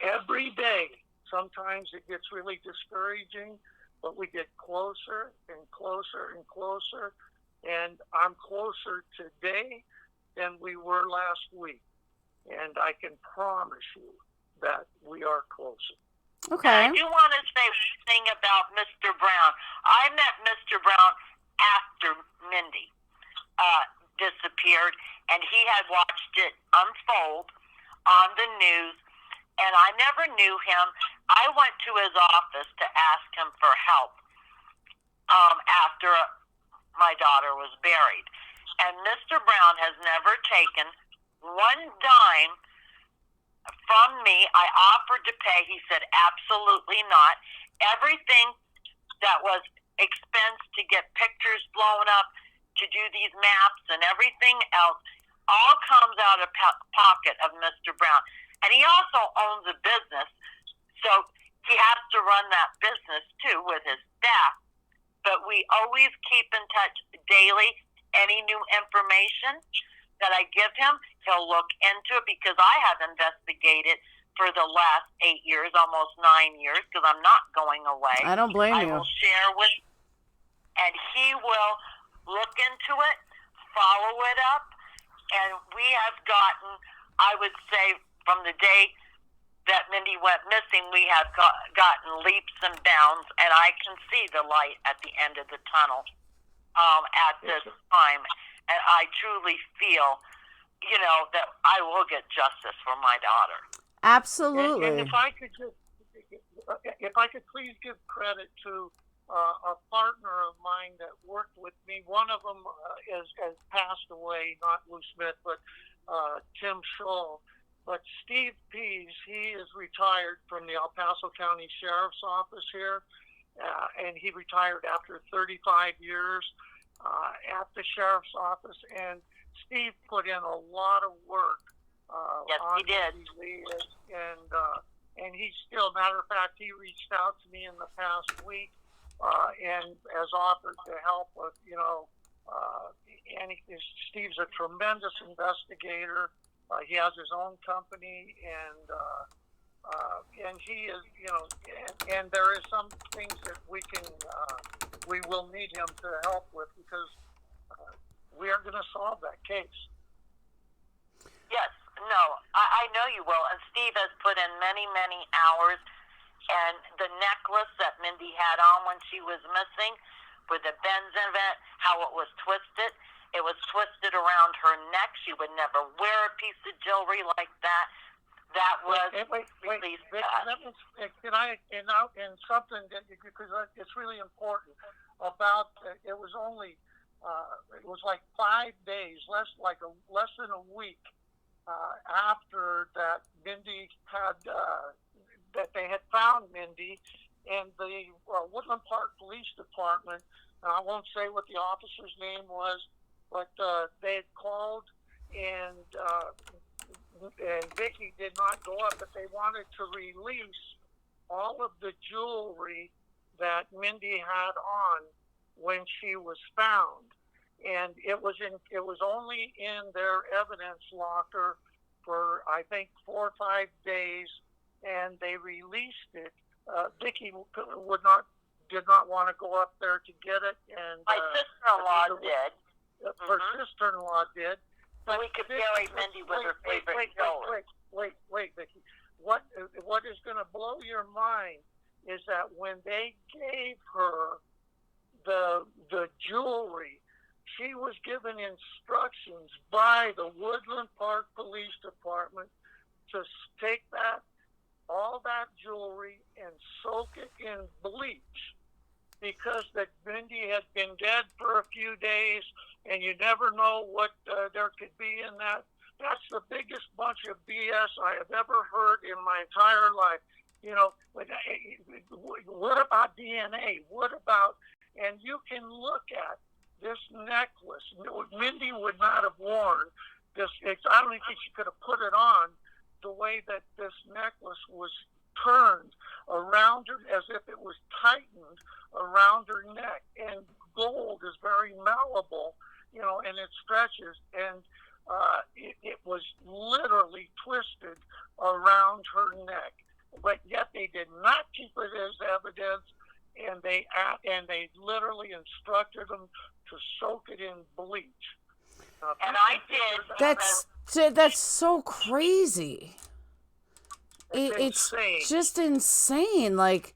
every day, sometimes it gets really discouraging, but we get closer and closer and closer. And I'm closer today than we were last week. And I can promise you that we are closer. Okay. I do want to say one thing about Mr. Brown. I met Mr. Brown after Mindy disappeared, and he had watched it unfold on the news, and I never knew him. I went to his office to ask him for help after my daughter was buried. And Mr. Brown has never taken one dime from me. I offered to pay. He said, absolutely not. Everything that was expense to get pictures blown up, to do these maps and everything else, all comes out of pocket of Mr. Brown. And he also owns a business, so he has to run that business too with his staff. But we always keep in touch daily. Any new information that I give him, he'll look into it, because I have investigated for the last 8 years, almost 9 years, because I'm not going away. I don't blame you. I will share with, and he will look into it, follow it up, and we have gotten, I would say, from the day that Mindy went missing, we have gotten leaps and bounds, and I can see the light at the end of the tunnel at this time. And I truly feel, that I will get justice for my daughter. Absolutely. And if I could please give credit to a partner of mine that worked with me. One of them has passed away, not Lou Smith, but Tim Scholl. But Steve Pease, he is retired from the El Paso County Sheriff's Office here, and he retired after 35 years at the Sheriff's Office. And Steve put in a lot of work Yes, on he did. Mindy Lee, and he still, matter of fact, he reached out to me in the past week and has offered to help with, and Steve's a tremendous investigator. He has his own company, and he is, and there is some things that we will need him to help with, because we are going to solve that case. Yes, no, I know you will. And Steve has put in many, many hours. And the necklace that Mindy had on when she was missing, with the benzene vent, how it was twisted. It was twisted around her neck. She would never wear a piece of jewelry like that. That was Wait, can I, and something that, because it's really important about, it was only, it was like 5 days, less than a week after that Mindy had, that they had found Mindy, and the Woodland Park Police Department, and I won't say what the officer's name was, but they had called, and Vicki did not go up, but they wanted to release all of the jewelry that Mindy had on when she was found, and it was only in their evidence locker for, I think, 4 or 5 days, and they released it. Vicki did not want to go up there to get it, and my sister-in-law did. Her sister-in-law did. So we could bury Mindy with her favorite jewelry. Wait, Vicki. What is going to blow your mind is that when they gave her the jewelry, she was given instructions by the Woodland Park Police Department to take all that jewelry and soak it in bleach, because that Mindy had been dead for a few days, and you never know what there could be in that. That's the biggest bunch of BS I have ever heard in my entire life. What about DNA? What about, and you can look at this necklace. Mindy would not have worn this. I don't even think she could have put it on the way that this necklace was turned around her, as if it was tightened around her neck. And gold is very malleable, and it stretches. And it was literally twisted around her neck. But yet they did not keep it as evidence, and they literally instructed them to soak it in bleach. And I did. That's so crazy. It's just insane. Like,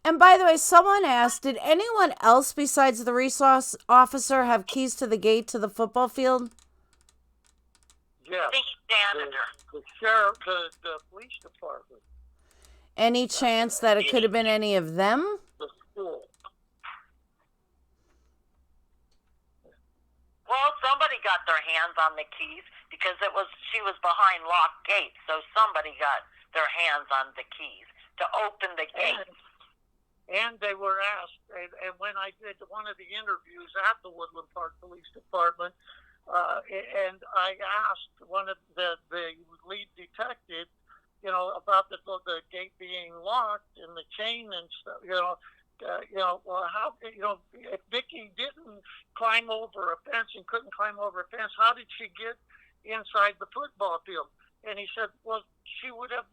and by the way, someone asked, did anyone else besides the resource officer have keys to the gate to the football field? Yes. The sheriff, the police department. Any chance that it could have been any of them? The school. Well, somebody got their hands on the keys, because she was behind locked gates, so somebody got their hands on the keys to open the gate. And they were asked, and when I did one of the interviews at the Woodland Park Police Department, and I asked one of the lead detective, about the gate being locked and the chain and stuff, well, how, if Vicki didn't climb over a fence and couldn't climb over a fence, how did she get inside the football field? And he said, well, she would have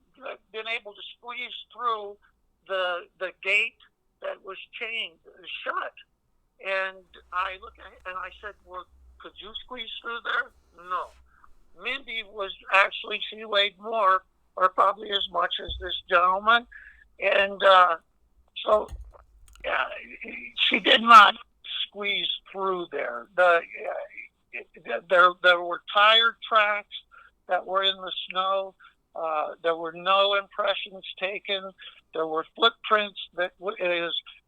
been able to squeeze through the gate that was chained shut. And I looked at it and I said, well, could you squeeze through there? No. Mindy she weighed more, or probably as much as this gentleman. And so she did not squeeze through there. There were tire tracks that were in the snow. There were no impressions taken. There were footprints that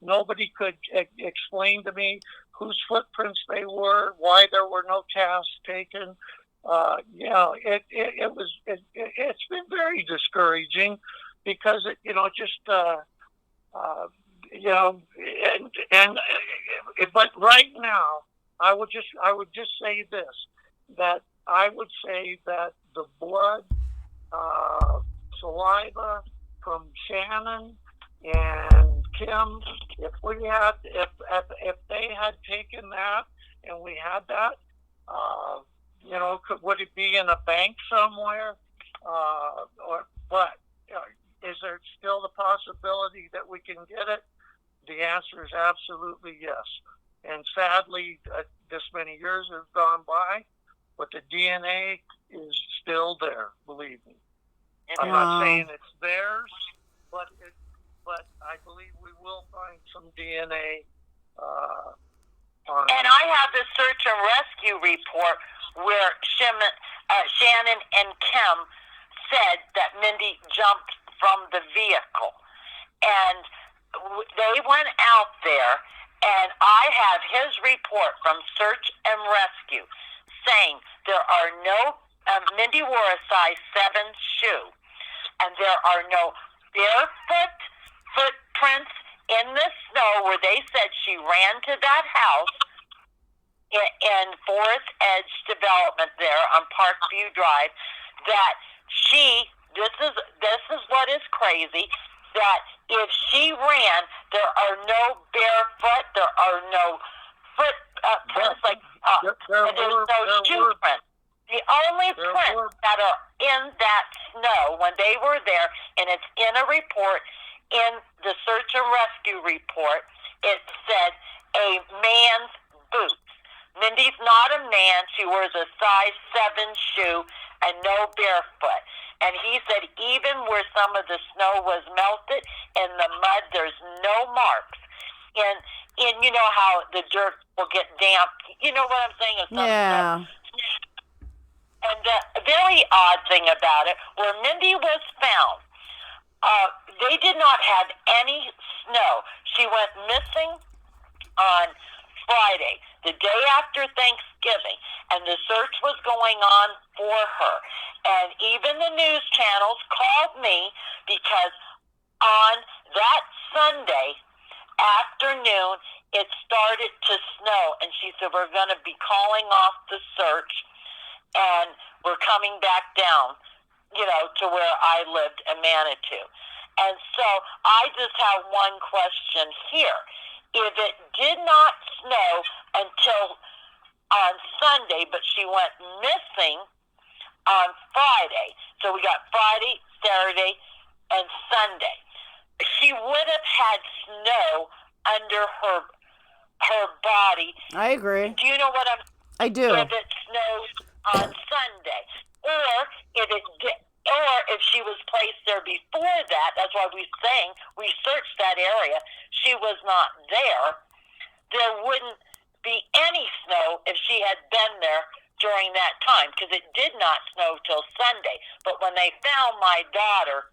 nobody could explain to me whose footprints they were, why there were no casts taken. it's been very discouraging because but right now I would just say this, that I would say that the blood, saliva from Shannon and Kim, if they had taken that and we had that, would it be in a bank somewhere? Is there still the possibility that we can get it? The answer is absolutely yes. And sadly, this many years have gone by, but the DNA is still there, believe me. I'm not saying it's theirs, but I believe we will find some DNA on it. And I have the search and rescue report where Shannon and Kim said that Mindy jumped from the vehicle. And they went out there, and I have his report from search and rescue saying there are no, Mindy wore a size 7 shoe, and there are no barefoot footprints in the snow where they said she ran to that house in Forest Edge Development there on Parkview Drive, that this is what is crazy, that if she ran, there are no barefoot, there are no footprints, there's no shoe prints. The only prints that are in that snow when they were there, and it's in a report, in the search and rescue report, it said a man's boots. Mindy's not a man. She wears a size 7 shoe and no barefoot. And he said even where some of the snow was melted in the mud, there's no marks. And you know how the dirt will get damp. You know what I'm saying? Yeah. And the very odd thing about it, where Mindy was found, they did not have any snow. She went missing on Friday, the day after Thanksgiving, and the search was going on for her. And even the news channels called me because on that Sunday afternoon, it started to snow, and she said, we're going to be calling off the search, and we're coming back down, to where I lived in Manitou. And so I just have one question here. If it did not snow until on Sunday, but she went missing on Friday, so we got Friday, Saturday, and Sunday, she would have had snow under her body. I agree. Do you know what I do. If it snowed on Sunday, or if she was placed there before that, that's why we searched that area, she was not there, there wouldn't be any snow if she had been there during that time, because it did not snow till Sunday. But when they found my daughter,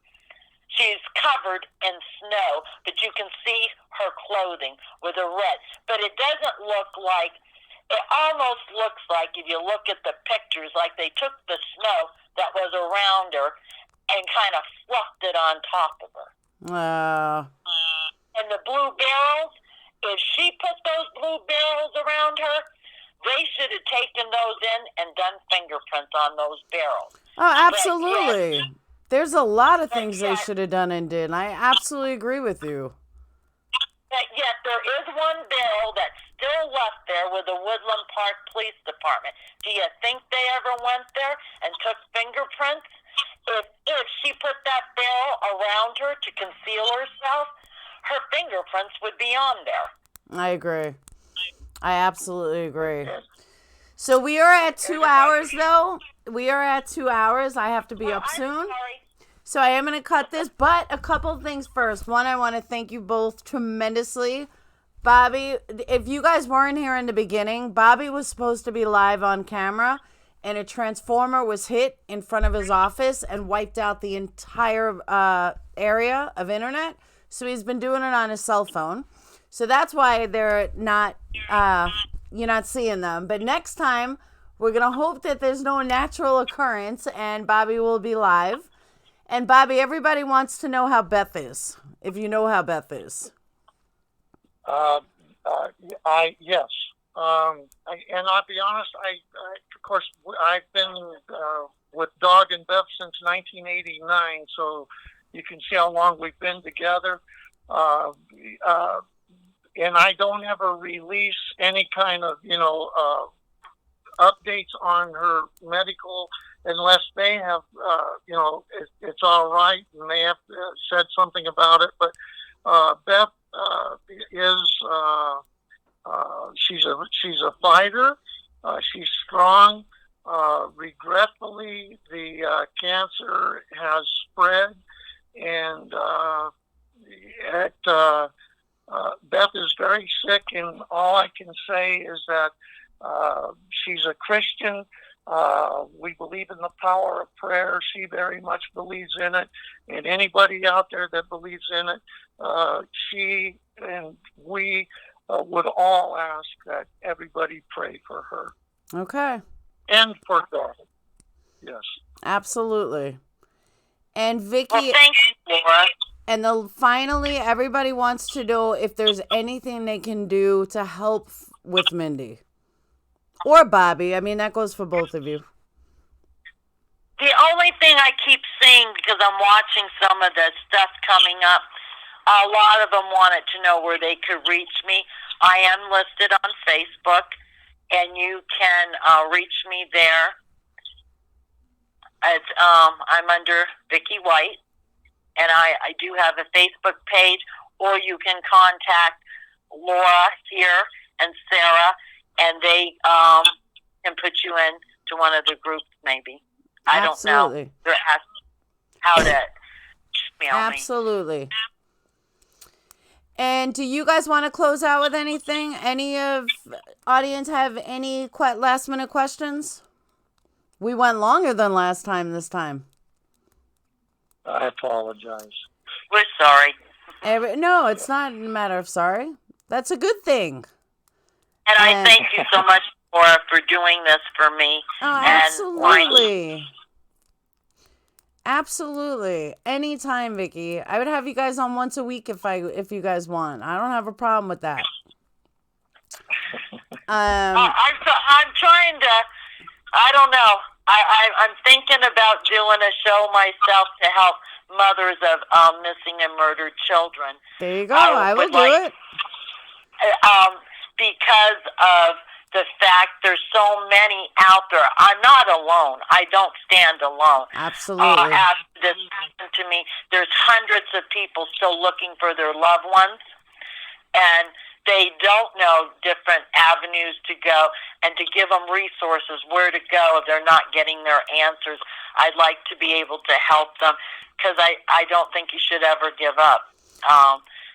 she's covered in snow, but you can see her clothing with a red. But it doesn't look like, it almost looks like, if you look at the pictures, like they took the snow that was around her and kind of fluffed it on top of her. And the blue barrels, if she put those blue barrels around her, they should have taken those in and done fingerprints on those barrels. Oh, absolutely. There's a lot of things they should have done and did. And I absolutely agree with you. But yet there is one barrel that's still left there with the Woodland Park Police Department. Do you think they ever went there and took fingerprints? If she put that barrel around her to conceal herself, her fingerprints would be on there. I agree. I absolutely agree. So we are at 2 hours, though. We are at 2 hours. I have to be up soon. Sorry. So I am going to cut this, but a couple of things first. One, I want to thank you both tremendously. Bobby, if you guys weren't here in the beginning, Bobby was supposed to be live on camera, and a transformer was hit in front of his office and wiped out the entire area of internet. So he's been doing it on his cell phone. So that's why they're not, you're not seeing them. But next time, We're going to hope that there's no natural occurrence and Bobby will be live. And Bobby, everybody wants to know how Beth is, if you know how Beth is. Yes. And I'll be honest, of course, I've been with Dog and Beth since 1989, so you can see how long we've been together. And I don't ever release any kind of, updates on her medical unless they have, it's all right and they have said something about it. But Beth is, she's a fighter. She's strong. Regretfully, the cancer has spread, and Beth is very sick, and all I can say is that she's a Christian. We believe in the power of prayer. She very much believes in it, and anybody out there that believes in it, she and we would all ask that everybody pray for her. Okay. And for God. Yes. Absolutely. And Vicki, Well, thank you, Laura. and finally, everybody wants to know if there's anything they can do to help with Mindy. Or Bobby. I mean, that goes for both of you. The only thing I keep saying, because I'm watching some of the stuff coming up, a lot of them wanted to know where they could reach me. I am listed on Facebook, and you can reach me there. I'm under Vicki White, and I do have a Facebook page, or you can contact Laura here and Sarah, and they can put you in to one of the groups, maybe. I don't know. They're asking how to email Absolutely. And do you guys want to close out with anything? Any of audience have any last minute questions? We went longer than last time this time. I apologize. We're sorry. No, it's not a matter of sorry. That's a good thing. And I thank you so much, Laura, for doing this for me. Oh, absolutely. Absolutely. Anytime, Vicki. I would have you guys on once a week if you guys want. I don't have a problem with that. I'm trying to, I don't know. I'm thinking about doing a show myself to help mothers of missing and murdered children. There you go. I will do it. Because of the fact there's so many out there. I'm not alone. I don't stand alone. Absolutely. After this happened to me, there's hundreds of people still looking for their loved ones, and they don't know different avenues to go and to give them resources where to go if they're not getting their answers. I'd like to be able to help them because I don't think you should ever give up.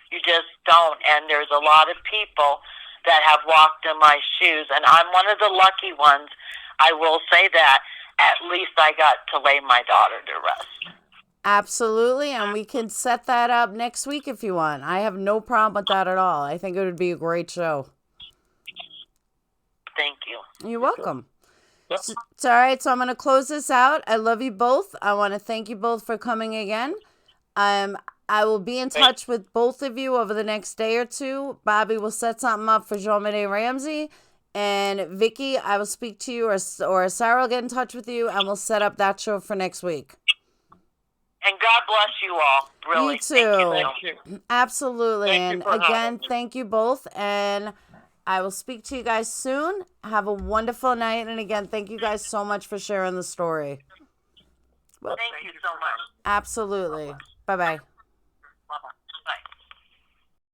You just don't, and there's a lot of people that have walked in my shoes, and I'm one of the lucky ones. I will say that. At least I got to lay my daughter to rest. Absolutely, and we can set that up next week if you want. I have no problem with that at all. I think it would be a great show. Thank you. You're welcome. Yep. It's all right, so I'm going to close this out. I love you both. I want to thank you both for coming again. I will be in touch with both of you over the next day or two. Bobby will set something up for JonBenet Ramsey. And Vicki, I will speak to you, or Sarah will get in touch with you, and we'll set up that show for next week. And God bless you all. Really. You too. Thank you. Absolutely. Thank you And for again, having me. thank you both. And I will speak to you guys soon. Have a wonderful night. And again, thank you guys so much for sharing the story. Thank you so much. Absolutely. Bye-bye.